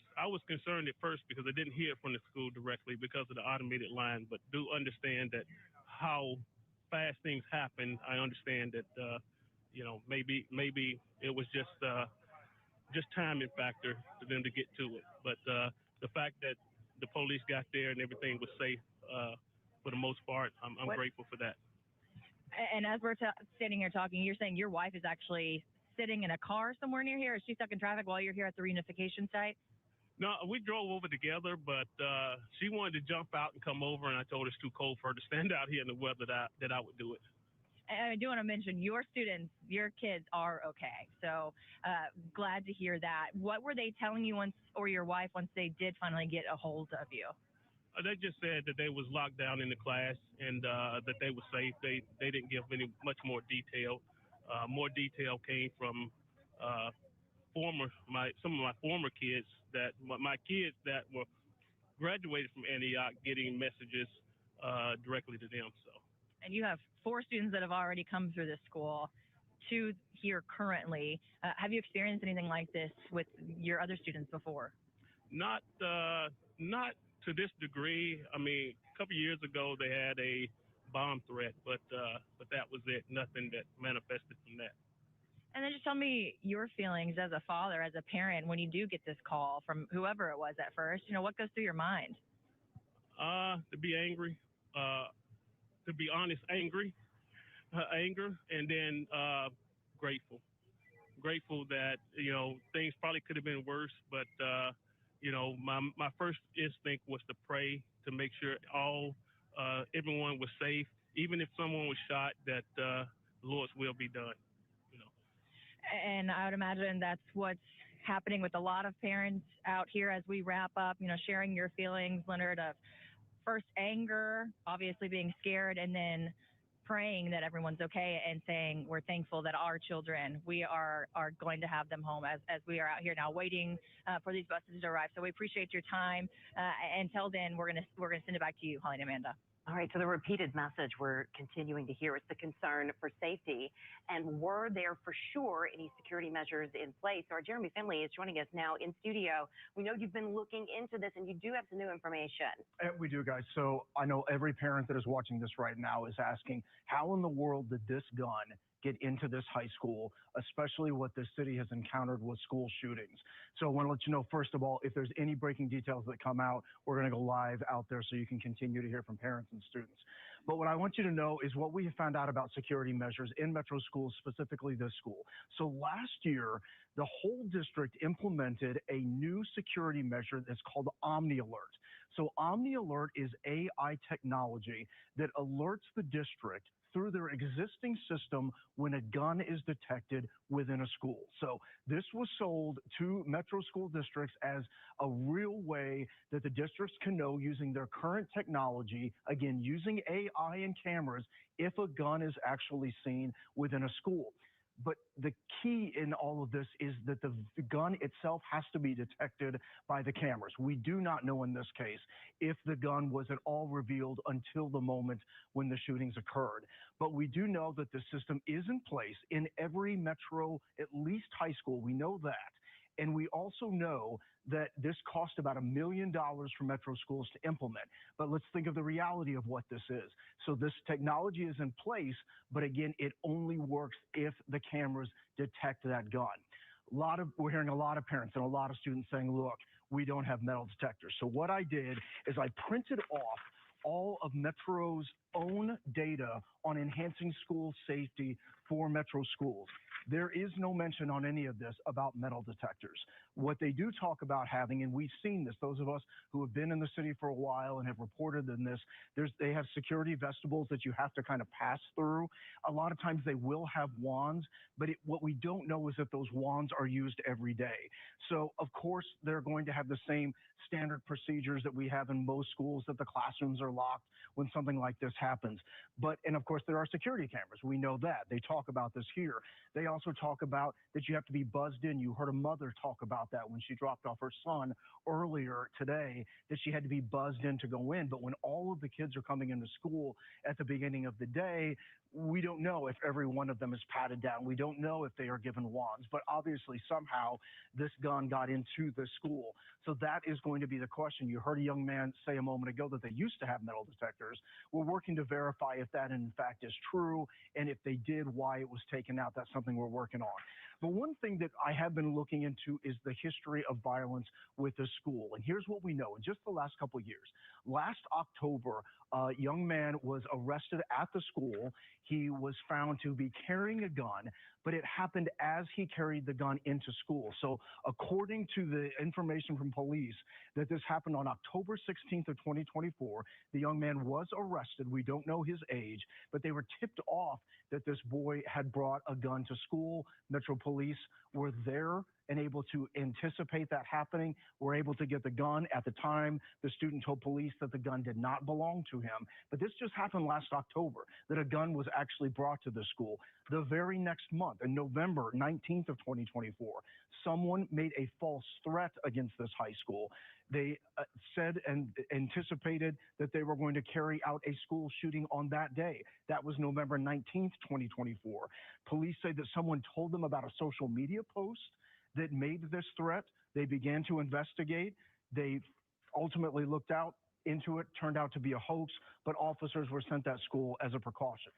concerned at first because I didn't hear it from the school directly because of the automated line, but do understand that how fast things happen. I understand that maybe it was just timing factor for them to get to it. But the fact that the police got there and everything was safe, for the most part. I'm grateful for that. And as we're standing here talking, you're saying your wife is actually sitting in a car somewhere near here? Is she stuck in traffic while you're here at the reunification site? No, we drove over together, but she wanted to jump out and come over, and I told her it's too cold for her to stand out here in the weather that I would do it. And I do want to mention your students, your kids are okay. So glad to hear that. What were they telling you once, or your wife, once they did finally get a hold of you? They just said that they was locked down in the class and that they were safe. They didn't give much more detail. More detail came from some of my former kids, my kids that were graduated from Antioch, getting messages directly to them. So. And you have 4 students that have already come through this school, 2 here currently. Have you experienced anything like this with your other students before? Not to this degree. I mean, a couple of years ago they had a bomb threat, but that was it. Nothing that manifested from that. And then just tell me your feelings as a father, as a parent, when you do get this call from whoever it was at first. What goes through your mind? To be angry. To be honest, anger, and then grateful. Grateful that things probably could have been worse, but my first instinct was to pray to make sure everyone was safe, even if someone was shot, that the Lord's will be done. And I would imagine that's what's happening with a lot of parents out here as we wrap up. Sharing your feelings, Leonard, of first anger, obviously being scared, and then praying that everyone's okay and saying we're thankful that our children, we are going to have them home as we are out here now waiting for these buses to arrive. So we appreciate your time. Until then, we're gonna send it back to you, Holly and Amanda. All right, so the repeated message we're continuing to hear is the concern for safety. And were there for sure any security measures in place? Our Jeremy Finley is joining us now in studio. We know you've been looking into this and you do have some new information. We do, guys. So I know every parent that is watching this right now is asking, how in the world did this gun get into this high school, especially what this city has encountered with school shootings? So I want to let you know, first of all, if there's any breaking details that come out, we're going to go live out there so you can continue to hear from parents and students. But what I want you to know is what we have found out about security measures in metro schools, specifically this school. So last year, the whole district implemented a new security measure that's called Omni Alert. So Omni Alert is AI technology that alerts the district through their existing system when a gun is detected within a school. So this was sold to metro school districts as a real way that the districts can know, using their current technology, again, using AI and cameras, if a gun is actually seen within a school. But the key in all of this is that the gun itself has to be detected by the cameras. We do not know in this case if the gun was at all revealed until the moment when the shootings occurred. But we do know that the system is in place in every metro, at least high school. We know that. And we also know that this cost about $1 million for metro schools to implement. But let's think of the reality of what this is. So this technology is in place, but again, it only works if the cameras detect that gun. We're hearing a lot of parents and a lot of students saying, look, we don't have metal detectors. So what I did is I printed off all of Metro's own data on enhancing school safety for metro schools. There is no mention on any of this about metal detectors. What they do talk about having, and we've seen this, those of us who have been in the city for a while and have reported on this, they have security vestibules that you have to kind of pass through. A lot of times they will have wands, but what we don't know is that those wands are used every day. So of course, they're going to have the same standard procedures that we have in most schools, that the classrooms are locked when something like this happens. And of course, there are security cameras. We know that. They talk about this here. They also talk about that you have to be buzzed in. You heard a mother talk about that when she dropped off her son earlier today, that she had to be buzzed in to go in. But when all of the kids are coming into school at the beginning of the day, we don't know if every one of them is patted down. We don't know if they are given wands, but obviously somehow this gun got into the school. So that is going going to be the question. You heard a young man say a moment ago that they used to have metal detectors. We're working to verify if that in fact is true, and if they did, why it was taken out. That's something we're working on. But one thing that I have been looking into is the history of violence with the school. And here's what we know in just the last couple of years. Last October, a young man was arrested at the school. He was found to be carrying a gun, but it happened as he carried the gun into school. So according to the information from police, that this happened on October 16th of 2024. The young man was arrested. We don't know his age, but they were tipped off that this boy had brought a gun to school. Metro Police were there and able to anticipate that happening, were able to get the gun. At the time, the student told police that the gun did not belong to him. But this just happened last October, that a gun was actually brought to the school. The very next month, in November 19th of 2024, someone made a false threat against this high school. They said and anticipated that they were going to carry out a school shooting on that day. That was November 19th, 2024. Police say that someone told them about a social media post that made this threat. They began to investigate. They ultimately looked into it, turned out to be a hoax, but officers were sent that school as a precaution.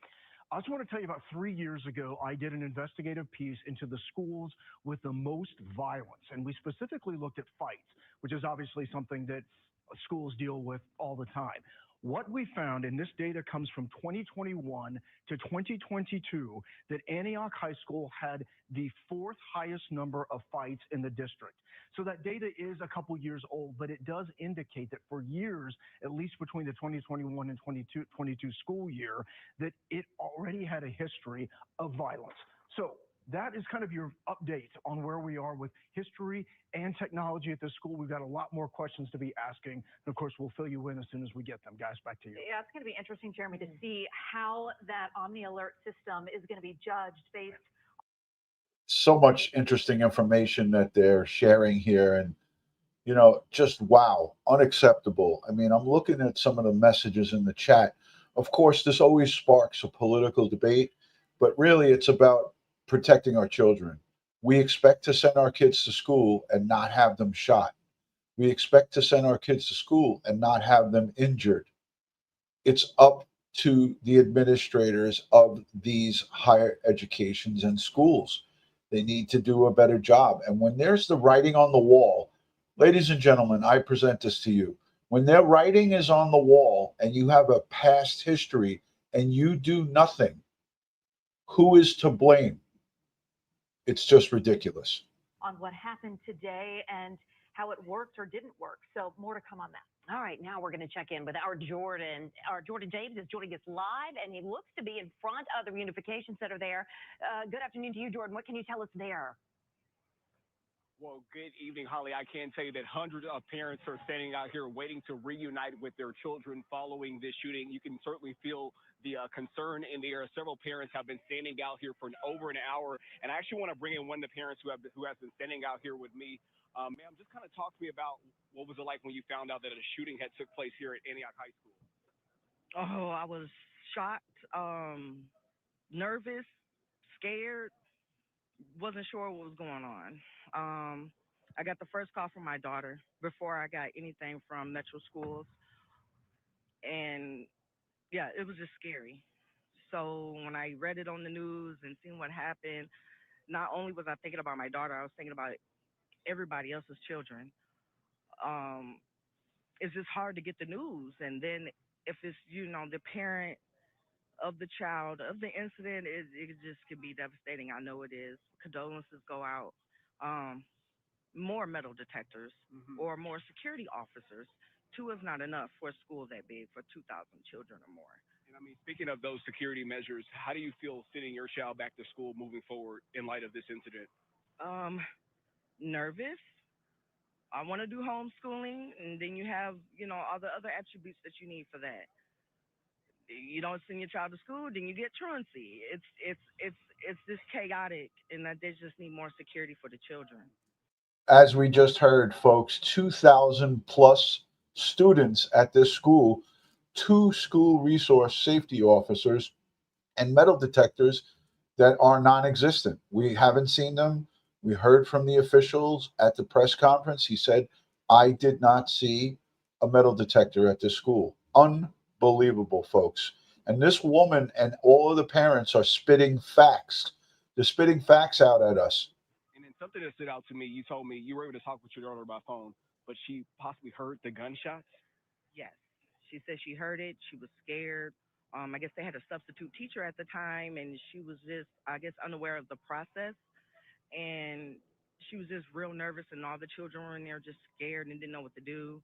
I just want to tell you about 3 years ago, I did an investigative piece into the schools with the most violence. And we specifically looked at fights, which is obviously something that schools deal with all the time. What we found, and this data comes from 2021 to 2022, that Antioch High School had the 4th highest number of fights in the district. So that data is a couple years old, but it does indicate that for years, at least between the 2021 and 2022 school year, that it already had a history of violence. So that is kind of your update on where we are with history and technology at this school. We've got a lot more questions to be asking. And of course, we'll fill you in as soon as we get them. Guys, back to you. Yeah, it's going to be interesting, Jeremy, to see how that Omni Alert system is going to be judged based. So much interesting information that they're sharing here. And, just wow, unacceptable. I mean, I'm looking at some of the messages in the chat. Of course, this always sparks a political debate, but really it's about protecting our children. We expect to send our kids to school and not have them shot. We expect to send our kids to school and not have them injured. It's up to the administrators of these higher educations and schools. They need to do a better job. And when there's the writing on the wall, ladies and gentlemen, I present this to you. When their writing is on the wall and you have a past history and you do nothing, who is to blame? It's just ridiculous. On what happened today and how it worked or didn't work. So more to come on that. All right, now we're going to check in with our Jordan. Our Jordan James is joining us live, and he looks to be in front of the reunification center there. Good afternoon to you, Jordan. What can you tell us there? Well, good evening, Holly. I can tell you that hundreds of parents are standing out here waiting to reunite with their children following this shooting. You can certainly feel the concern in the air. Several parents have been standing out here for over an hour, and I actually want to bring in one of the parents who has been standing out here with me. Ma'am, just kind of talk to me about what was it like when you found out that a shooting had took place here at Antioch High School. Oh, I was shocked, nervous, scared, wasn't sure what was going on. I got the first call from my daughter before I got anything from Metro Schools. And yeah, it was just scary. So when I read it on the news and seen what happened, not only was I thinking about my daughter, I was thinking about everybody else's children. It's just hard to get the news. And then if it's, the parent of the child of the incident, it just could be devastating. I know it is. Condolences go out. More metal detectors or more security officers. 2 is not enough for a school that big for 2,000 children or more. And I mean, speaking of those security measures, how do you feel sending your child back to school moving forward in light of this incident? Nervous. I want to do homeschooling, and then you have, all the other attributes that you need for that. You don't send your child to school, then you get truancy. It's just chaotic, and that they just need more security for the children. As we just heard, folks, 2,000 plus students at this school, 2 school resource safety officers, and metal detectors that are non-existent. We haven't seen them. We heard from the officials at the press conference. He said I did not see a metal detector at this school. Unbelievable, folks. And this woman and all of the parents are spitting facts. They're spitting facts out at us. And then something that stood out to me, you told me you were able to talk with your daughter by phone, but she possibly heard the gunshots. Yes. She said she heard it. She was scared. I guess they had a substitute teacher at the time, and she was just, I guess, unaware of the process. And she was just real nervous, and all the children were in there just scared and didn't know what to do.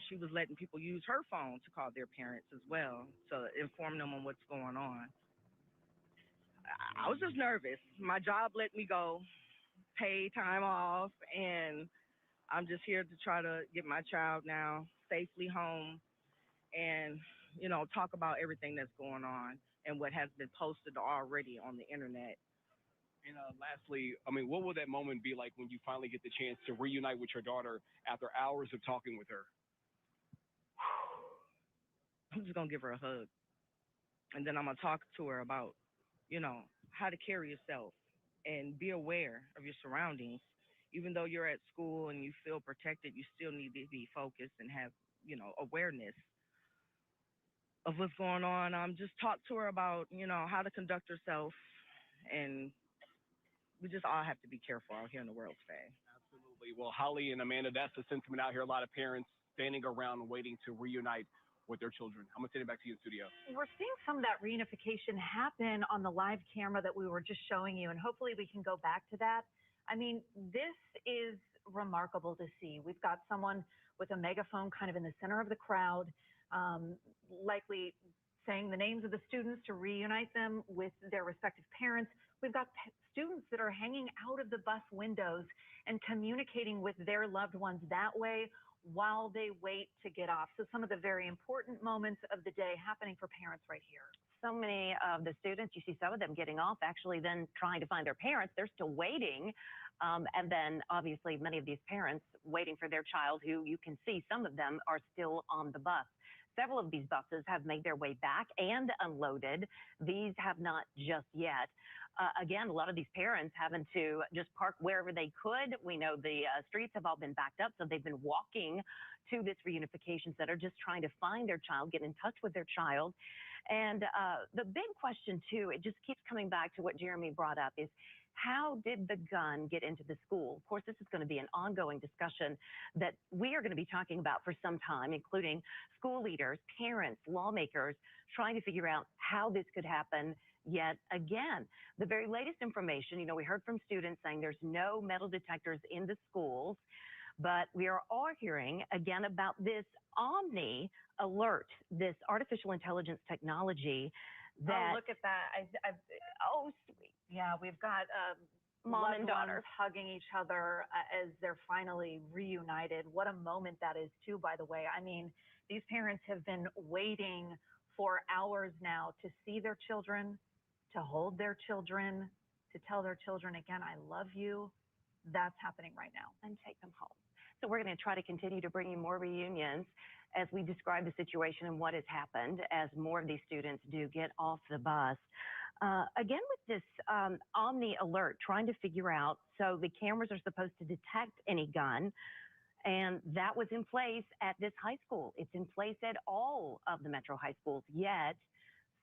She was letting people use her phone to call their parents as well to inform them on what's going on. I was just nervous. My job let me go, pay time off, and I'm just here to try to get my child now safely home and, talk about everything that's going on and what has been posted already on the internet. And lastly, I mean, what will that moment be like when you finally get the chance to reunite with your daughter after hours of talking with her? I'm just going to give her a hug. And then I'm going to talk to her about, how to carry yourself and be aware of your surroundings. Even though you're at school and you feel protected, you still need to be focused and have, awareness of what's going on. Just talk to her about, how to conduct herself. And we just all have to be careful out here in the world today. Absolutely. Well, Holly and Amanda, that's the sentiment out here. A lot of parents standing around waiting to reunite with their children. I'm going to send it back to you in studio. We're seeing some of that reunification happen on the live camera that we were just showing you, and hopefully we can go back to that. I mean, this is remarkable to see. We've got someone with a megaphone kind of in the center of the crowd, likely saying the names of the students to reunite them with their respective parents. We've got students that are hanging out of the bus windows and communicating with their loved ones that way while they wait to get off. So some of the very important moments of the day happening for parents right here. So many of the students, you see some of them getting off, actually then trying to find their parents. They're still waiting. And then obviously many of these parents waiting for their child, who you can see some of them are still on the bus. Several of these buses have made their way back and unloaded. These have not just yet. Again, a lot of these parents having to just park wherever they could. We know the streets have all been backed up, so they've been walking to this reunification center, just trying to find their child, get in touch with their child. And the big question, too, it just keeps coming back to what Jeremy brought up, is how did the gun get into the school? Of course, this is going to be an ongoing discussion that we are going to be talking about for some time, including school leaders, parents, lawmakers, trying to figure out how this could happen. Yet again, the very latest information, we heard from students saying there's no metal detectors in the schools, but we are all hearing again about this Omni alert, this artificial intelligence technology that. Oh, look at that. Oh, sweet. Yeah, we've got mom and daughter hugging each other as they're finally reunited. What a moment that is, too, by the way. I mean, these parents have been waiting for hours now to see their children, to hold their children, to tell their children again, I love you. That's happening right now. And take them home. So we're going to try to continue to bring you more reunions as we describe the situation and what has happened as more of these students do get off the bus. Again, with this Omni alert, trying to figure out, so the cameras are supposed to detect any gun, and that was in place at this high school. It's in place at all of the metro high schools, yet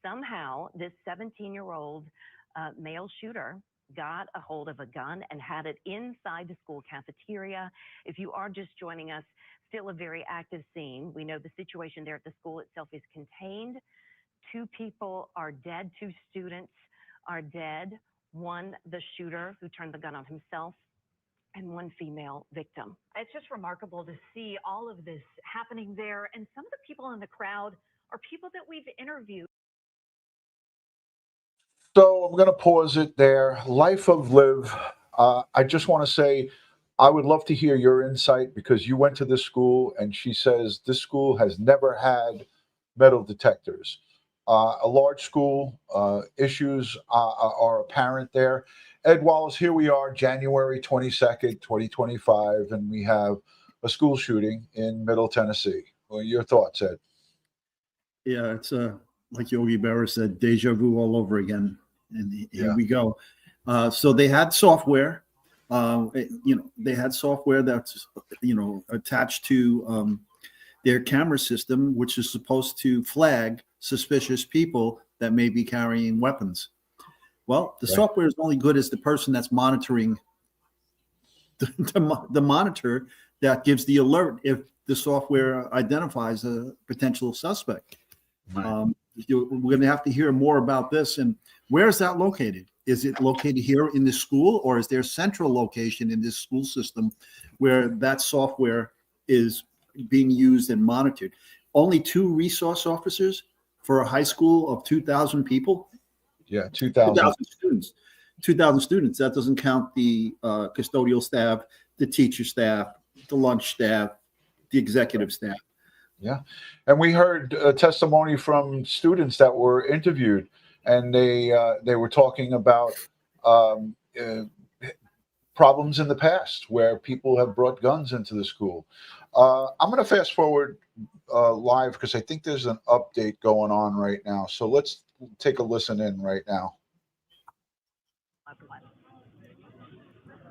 somehow this 17-year-old male shooter got a hold of a gun and had it inside the school cafeteria. If you are just joining us, still a very active scene. We know the situation there at the school itself is contained. 2 people are dead. 2 students are dead. 1, the shooter who turned the gun on himself, and 1 female victim. It's just remarkable to see all of this happening there. And some of the people in the crowd are people that we've interviewed. So I'm going to pause it there. Life of Liv. I just want to say, I would love to hear your insight, because you went to this school and she says this school has never had metal detectors. A large school, issues are apparent there. Ed Wallace, here we are, January 22nd, 2025, and we have a school shooting in Middle Tennessee. What are your thoughts, Ed? Yeah, it's like Yogi Berra said, deja vu all over again. And here we go. So they had software They had software that's, attached to their camera system, which is supposed to flag suspicious people that may be carrying weapons. Well, the software is only good as the person that's monitoring the monitor that gives the alert if the software identifies a potential suspect. We're going to have to hear more about this. And where is that located? Is it located here in the school, or is there a central location in this school system where that software is being used and monitored? Only 2 resource officers for a high school of 2,000 people? Yeah, 2,000 students. 2,000 students. That doesn't count the custodial staff, the teacher staff, the lunch staff, the executive staff. Yeah. And we heard testimony from students that were interviewed, and they were talking about problems in the past where people have brought guns into the school. I'm going to fast forward live because I think there's an update going on right now. So let's take a listen in right now.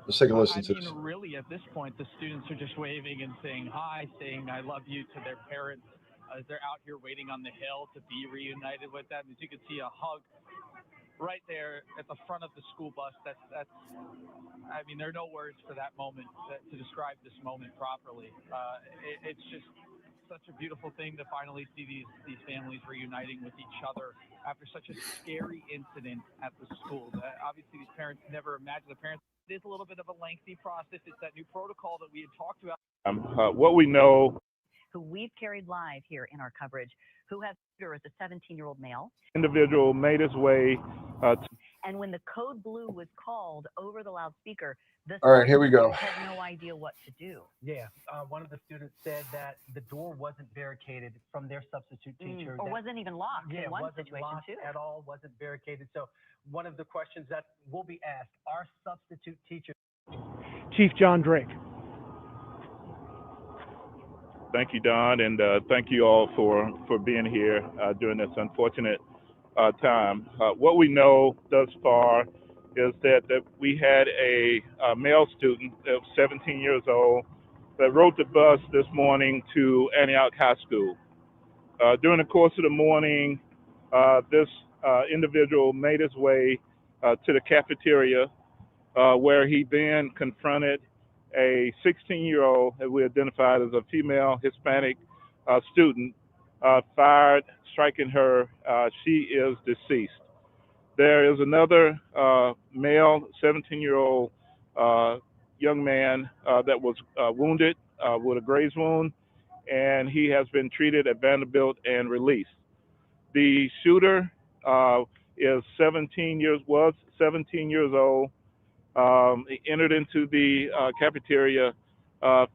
Let's take a listen to this. Really, at this point, the students are just waving and saying hi, saying "I love you" to their parents as they're out here waiting on the hill to be reunited with them. As you can see, a hug right there at the front of the school bus. That's. I mean, there are no words for that moment to describe this moment properly. It's just such a beautiful thing to finally see these families reuniting with each other after such a scary incident at the school. Obviously, these parents never imagined. The parents. It is a little bit of a lengthy process. It's that new protocol that we had talked about. What we know. Who we've carried live here in our coverage, who has as a 17-year-old male. Individual made his way. And when the code blue was called over the loudspeaker, the all right, here we go. had no idea what to do. Yeah, one of the students said that the door wasn't barricaded from their substitute teacher. Or wasn't even locked in one wasn't situation locked too. at all, wasn't barricaded. So one of the questions that will be asked, our substitute teacher. Chief John Drake. Thank you, Don, and thank you all for being here during this unfortunate time. What we know thus far is that we had a male student of 17 years old that rode the bus this morning to Antioch High School. During the course of the morning, this individual made his way to the cafeteria where he then confronted a 16-year-old that we identified as a female Hispanic student, fired, striking her. She is deceased. There is another male 17-year-old young man that was wounded with a graze wound, and he has been treated at Vanderbilt and released. The shooter was 17 years old. He entered into the cafeteria,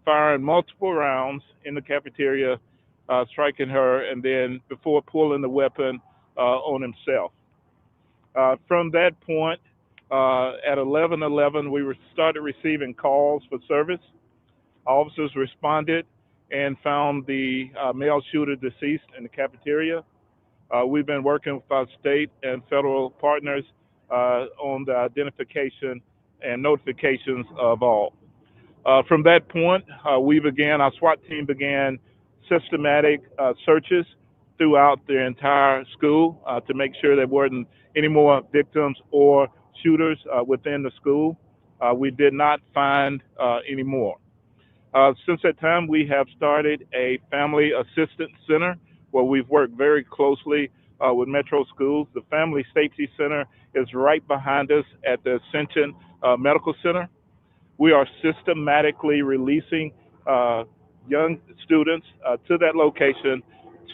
firing multiple rounds in the cafeteria, striking her, and then before pulling the weapon on himself. From that point, at 11:11, we started receiving calls for service. Officers responded and found the male shooter deceased in the cafeteria. We've been working with our state and federal partners on the identification and notifications of all. From that point, our SWAT team began systematic searches throughout the entire school to make sure there weren't any more victims or shooters within the school. We did not find any more. Since that time, we have started a family assistance center where we've worked very closely with Metro Schools. The Family Safety Center is right behind us at the Ascension Medical Center. We are systematically releasing young students to that location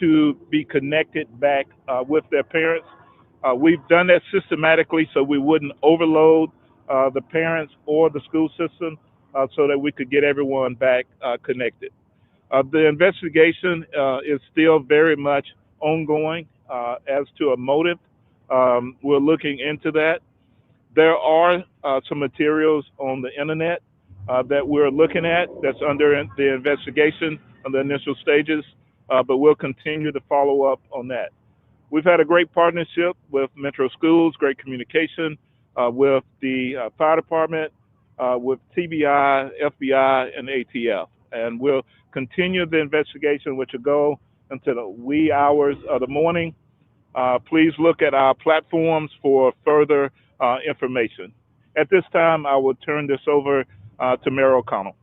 to be connected back with their parents. We've done that systematically so we wouldn't overload the parents or the school system so that we could get everyone back connected. The investigation is still very much ongoing as to a motive. We're looking into that. There are some materials on the internet that we're looking at that's under the investigation on the initial stages, but we'll continue to follow up on that. We've had a great partnership with Metro Schools, great communication with the fire department, with TBI, FBI, and ATF. And we'll continue the investigation, which will go until the wee hours of the morning. Please look at our platforms for further information. At this time, I will turn this over to Mayor O'Connell.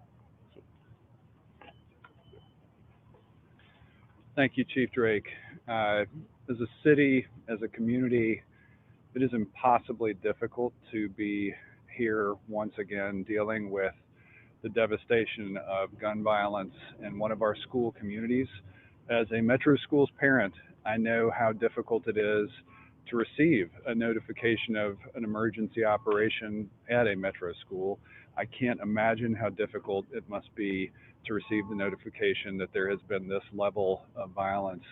Thank you, Chief Drake. As a city, as a community, it is impossibly difficult to be here once again dealing with the devastation of gun violence in one of our school communities. As a Metro Schools parent, I know how difficult it is to receive a notification of an emergency operation at a Metro school. I can't imagine how difficult it must be to receive the notification that there has been this level of violence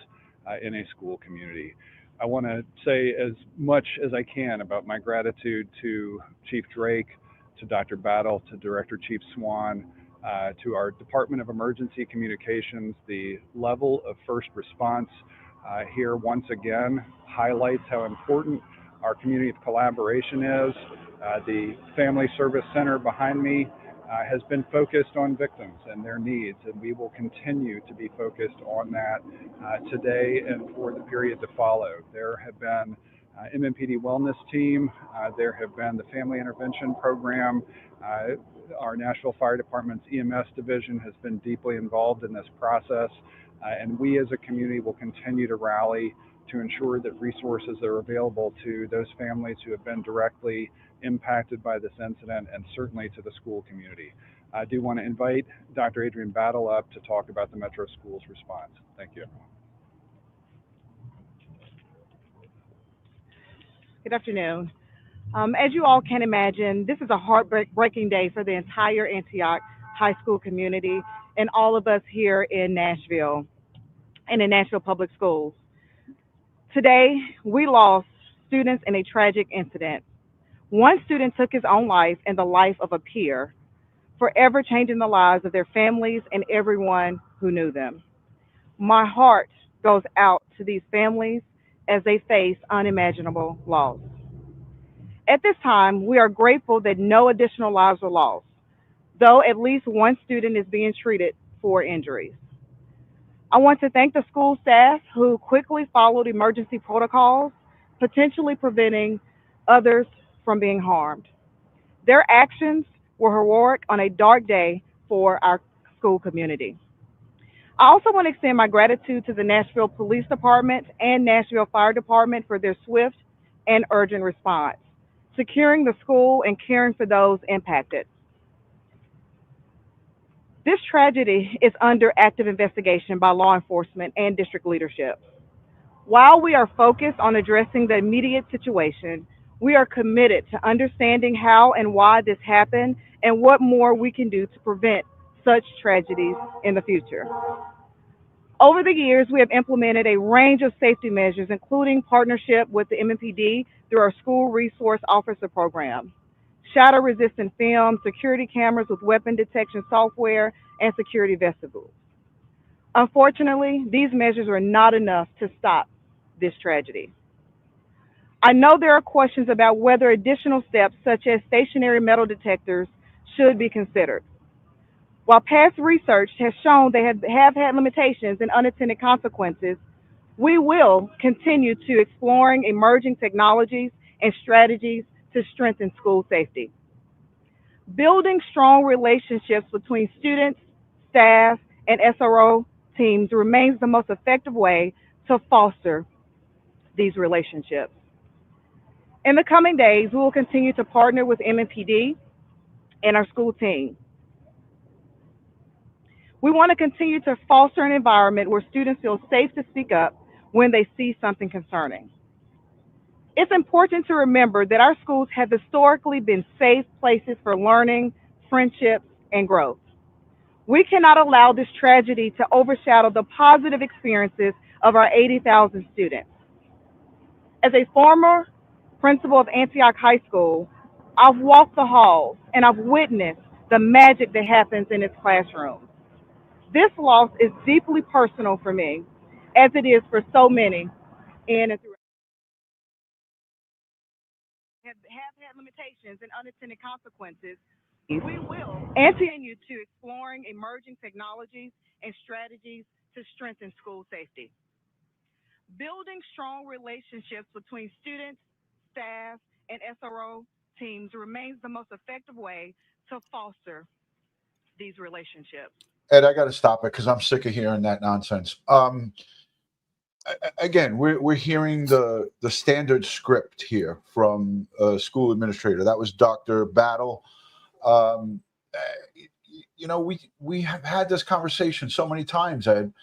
in a school community. I want to say as much as I can about my gratitude to Chief Drake, to Dr. Battle, to Director Chief Swan, to our Department of Emergency Communications. The level of first response here once again highlights how important our community of collaboration is. The Family Service Center behind me has been focused on victims and their needs, and we will continue to be focused on that today and for the period to follow. There have been MMPD Wellness Team, there have been the Family Intervention Program, our Nashville Fire Department's EMS division has been deeply involved in this process, and we as a community will continue to rally to ensure that resources are available to those families who have been directly impacted by this incident, and certainly to the school community. I do want to invite Dr. Adrian Battle up to talk about the Metro Schools response. Thank you. Good afternoon. As you all can imagine, this is a heartbreaking day for the entire Antioch High School community and all of us here in Nashville and in Nashville Public Schools. Today, we lost students in a tragic incident. One student took his own life and the life of a peer, forever changing the lives of their families and everyone who knew them. My heart goes out to these families as they face unimaginable loss. At this time, we are grateful that no additional lives were lost, though at least one student is being treated for injuries. I want to thank the school staff who quickly followed emergency protocols, potentially preventing others from being harmed. Their actions were heroic on a dark day for our school community. I also want to extend my gratitude to the Nashville Police Department and Nashville Fire Department for their swift and urgent response, securing the school and caring for those impacted. This tragedy is under active investigation by law enforcement and district leadership. While we are focused on addressing the immediate situation, we are committed to understanding how and why this happened and what more we can do to prevent such tragedies in the future. Over the years, we have implemented a range of safety measures, including partnership with the MMPD through our School Resource Officer Program, shatter-resistant film, security cameras with weapon detection software, and security vestibules. Unfortunately, these measures were not enough to stop this tragedy. I know there are questions about whether additional steps, such as stationary metal detectors, should be considered. While past research has shown they have had limitations and unintended consequences, we will continue to exploring emerging technologies and strategies to strengthen school safety. Building strong relationships between students, staff, and SRO teams remains the most effective way to foster these relationships. In the coming days, we will continue to partner with MMPD and our school team. We want to continue to foster an environment where students feel safe to speak up when they see something concerning. It's important to remember that our schools have historically been safe places for learning, friendships, and growth. We cannot allow this tragedy to overshadow the positive experiences of our 80,000 students. As a former principal of Antioch High School, I've walked the halls and I've witnessed the magic that happens in its classrooms. This loss is deeply personal for me, as it is for so many in and throughout. Have had limitations and unintended consequences, We will continue to exploring emerging technologies and strategies to strengthen school safety. Building strong relationships between students, staff, and SRO teams remains the most effective way to foster these relationships. Ed, I got to stop it because I'm sick of hearing that nonsense. Again, we're hearing the standard script here from a school administrator. That was Dr. Battle. You know, we have had this conversation so many times, Ed.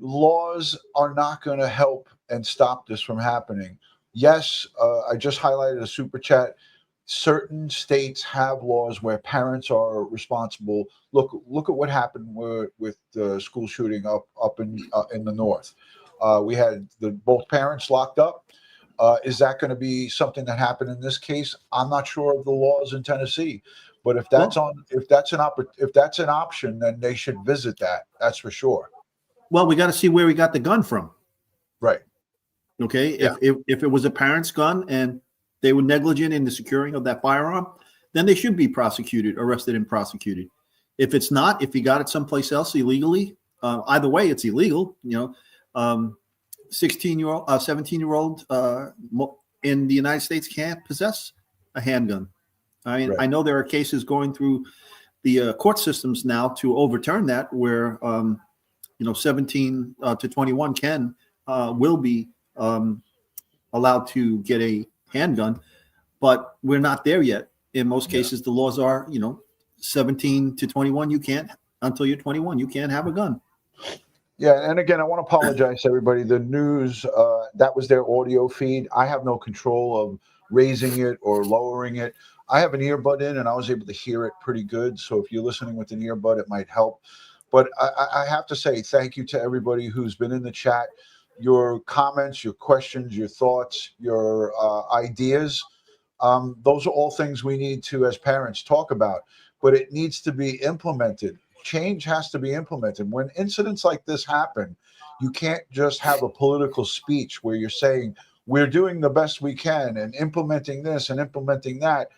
Laws are not going to help and stop this from happening. Yes, I just highlighted a super chat. Certain states have laws where parents are responsible. Look at what happened with the school shooting up in the north. We had both parents locked up. Is that going to be something that happened in this case? I'm not sure of the laws in Tennessee, but if that's an option, then they should visit that. That's for sure. Well, we got to see where he got the gun from. Right. Okay. Yeah. If it was a parent's gun and they were negligent in the securing of that firearm, then they should be arrested and prosecuted. If it's not, if he got it someplace else illegally, either way, it's illegal. 16-year-old, 17-year-old in the United States can't possess a handgun. I mean, right. I know there are cases going through the court systems now to overturn that, where 17 to 21 will be allowed to get a handgun, but we're not there yet. In most cases, the laws are, 17 to 21, you can't, until you're 21, you can't have a gun. Yeah, and again, I want to apologize to everybody. The news, that was their audio feed. I have no control of raising it or lowering it. I have an earbud in, and I was able to hear it pretty good. So if you're listening with an earbud, it might help. But I have to say thank you to everybody who's been in the chat. Your comments, your questions, your thoughts, your ideas. Those are all things we need to, as parents, talk about. But it needs to be implemented. Change has to be implemented. When incidents like this happen, you can't just have a political speech where you're saying, we're doing the best we can and implementing this and implementing that.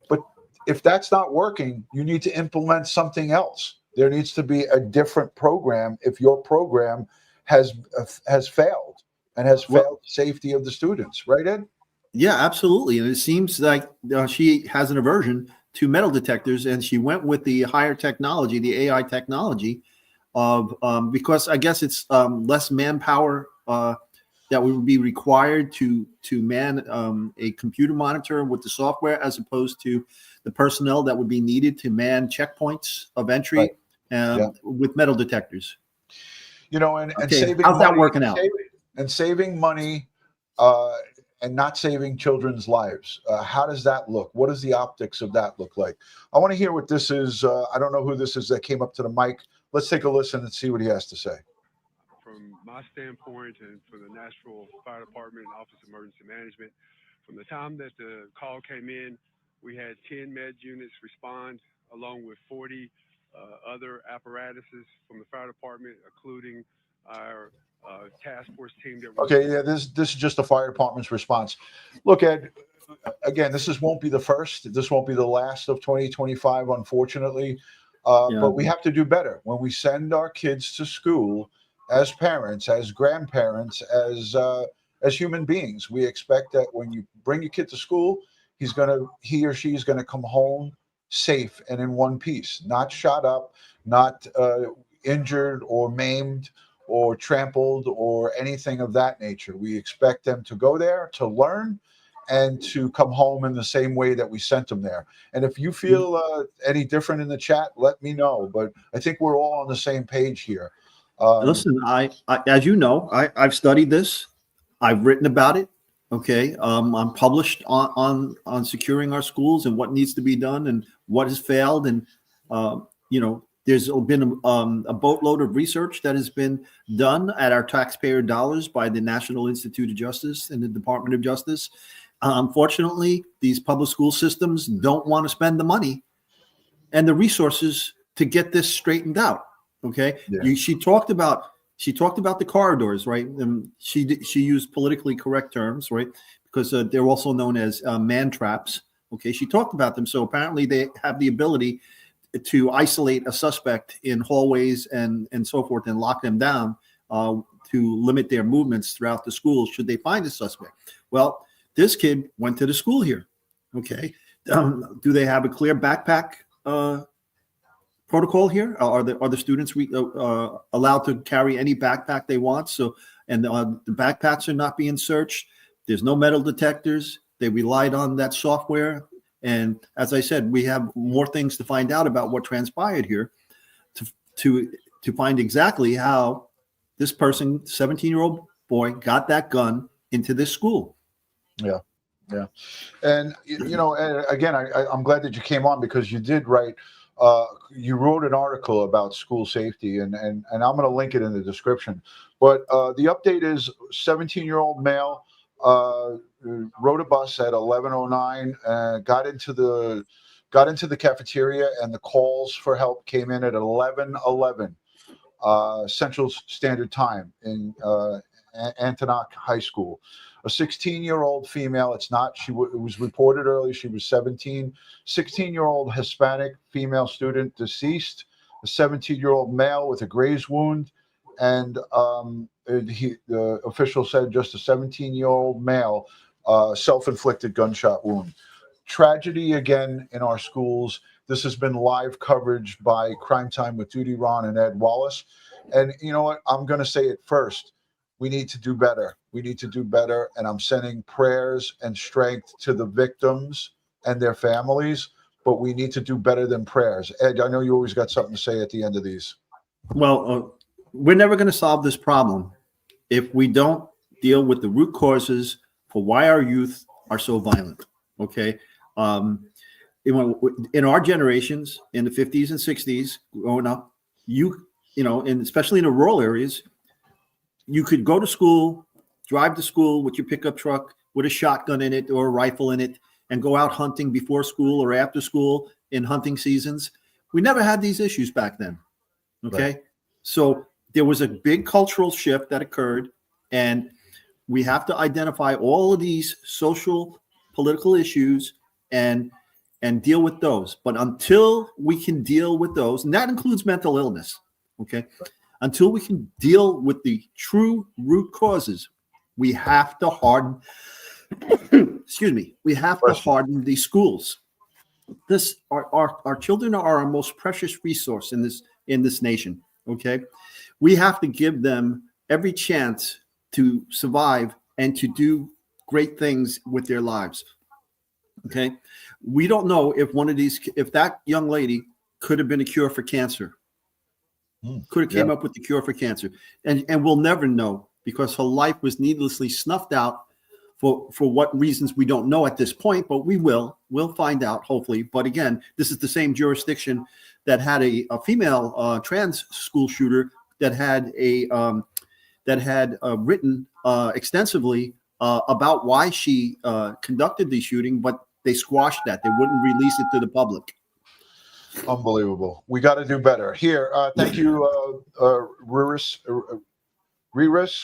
But if that's not working, you need to implement something else. There needs to be a different program if your program has failed and has failed the safety of the students. Right, Ed? Yeah, absolutely. And it seems like she has an aversion to metal detectors, and she went with the higher technology, the AI technology, because I guess it's less manpower that would be required to man a computer monitor with the software, as opposed to the personnel that would be needed to man checkpoints of entry with metal detectors. And saving how's that money, working out? Saving money and not saving children's lives. How does that look? What does the optics of that look like? I want to hear what this is. I don't know who this is that came up to the mic. Let's take a listen and see what he has to say. From my standpoint and from the Nashville Fire Department and Office of Emergency Management, from the time that the call came in, we had 10 med units respond, along with 40 other apparatuses from the fire department, including our task force team. This is just the fire department's response. Look, Ed, again, this won't be the first. This won't be the last of 2025, unfortunately. But we have to do better. When we send our kids to school, as parents, as grandparents, as human beings, we expect that when you bring your kid to school, he or she is gonna come home safe and in one piece, not shot up, not injured or maimed or trampled or anything of that nature. We expect them to go there to learn and to come home in the same way that we sent them there. And if you feel any different in the chat, let me know. But I think we're all on the same page here. Listen, I as you know, I've studied this. I've written about it. Okay. I'm published on securing our schools and what needs to be done and what has failed. And, there's been a boatload of research that has been done at our taxpayer dollars by the National Institute of Justice and the Department of Justice. Unfortunately, these public school systems don't want to spend the money and the resources to get this straightened out. Okay. Yeah. She talked about the corridors, right? And she used politically correct terms, right? Because they're also known as man traps. Okay, she talked about them. So apparently they have the ability to isolate a suspect in hallways and so forth and lock them down to limit their movements throughout the school should they find a suspect. Well, this kid went to the school here. Okay, do they have a clear backpack protocol here? Are the students allowed to carry any backpack they want? So, and the backpacks are not being searched. There's no metal detectors. They relied on that software. And as I said, we have more things to find out about what transpired here to find exactly how this person, 17-year-old boy, got that gun into this school. Yeah. Yeah. And, you know, and again, I'm glad that you came on because you did write, you wrote an article about school safety and I'm going to link it in the description. But the update is 17-year-old male rode a bus at 11:09, got into the cafeteria, and the calls for help came in at 11:11 Central Standard Time in Antioch High School. A 16-year-old female. It was reported early. She was 17. 16-year-old Hispanic female student deceased. A 17-year-old male with a graze wound, and the official said just a 17-year-old male self-inflicted gunshot wound. Tragedy again in our schools. This has been live coverage by Crime Time with DutyRon and Ed Wallace. And you know what? I'm going to say it first. We need to do better. We need to do better. And I'm sending prayers and strength to the victims and their families. But we need to do better than prayers. Ed, I know you always got something to say at the end of these. Well, we're never going to solve this problem if we don't deal with the root causes for why our youth are so violent. Okay. In our generations, in the 50s and 60s, growing up, you know, and especially in the rural areas, you could go to school, drive to school with your pickup truck with a shotgun in it or a rifle in it, and go out hunting before school or after school in hunting seasons. We never had these issues back then. Okay. Right. So there was a big cultural shift that occurred, and we have to identify all of these social, political issues and deal with those. But until we can deal with those, and that includes mental illness, okay? Until we can deal with the true root causes, we have to harden, excuse me, we have to harden these schools. Our children are our most precious resource in this nation, okay? We have to give them every chance to survive and to do great things with their lives. Okay. We don't know if that young lady could have been a cure for cancer. Could have came up with the cure for cancer. And we'll never know because her life was needlessly snuffed out for what reasons we don't know at this point, but we'll find out hopefully. But again, this is the same jurisdiction that had a female trans school shooter that had written extensively about why she conducted the shooting, but they squashed that. They wouldn't release it to the public. Unbelievable. We got to do better. Here, thank you, Riris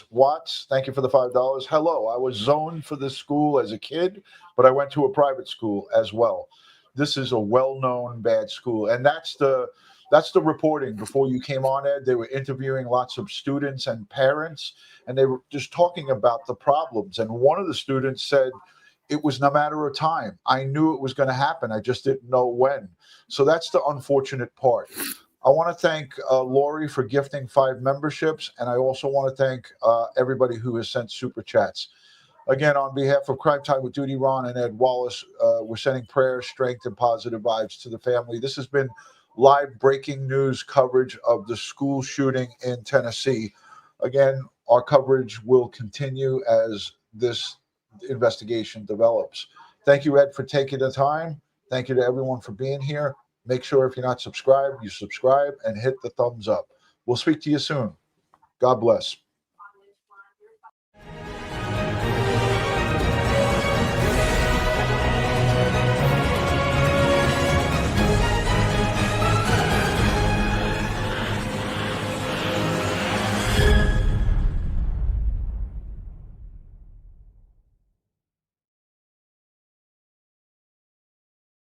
Watts. Thank you for the $5. Hello, I was zoned for this school as a kid, but I went to a private school as well. This is a well-known bad school, and that's the reporting before you came on, Ed. They were interviewing lots of students and parents, and they were just talking about the problems. And one of the students said, it was no matter of time. I knew it was going to happen. I just didn't know when. So that's the unfortunate part. I want to thank Lori for gifting 5 memberships. And I also want to thank everybody who has sent super chats. Again, on behalf of Crime Time with DutyRon and Ed Wallace, we're sending prayers, strength, and positive vibes to the family. This has been live breaking news coverage of the school shooting in Tennessee. Again, our coverage will continue as this investigation develops. Thank you, Ed, for taking the time. Thank you to everyone for being here. Make sure if you're not subscribed, you subscribe and hit the thumbs up. We'll speak to you soon. God bless.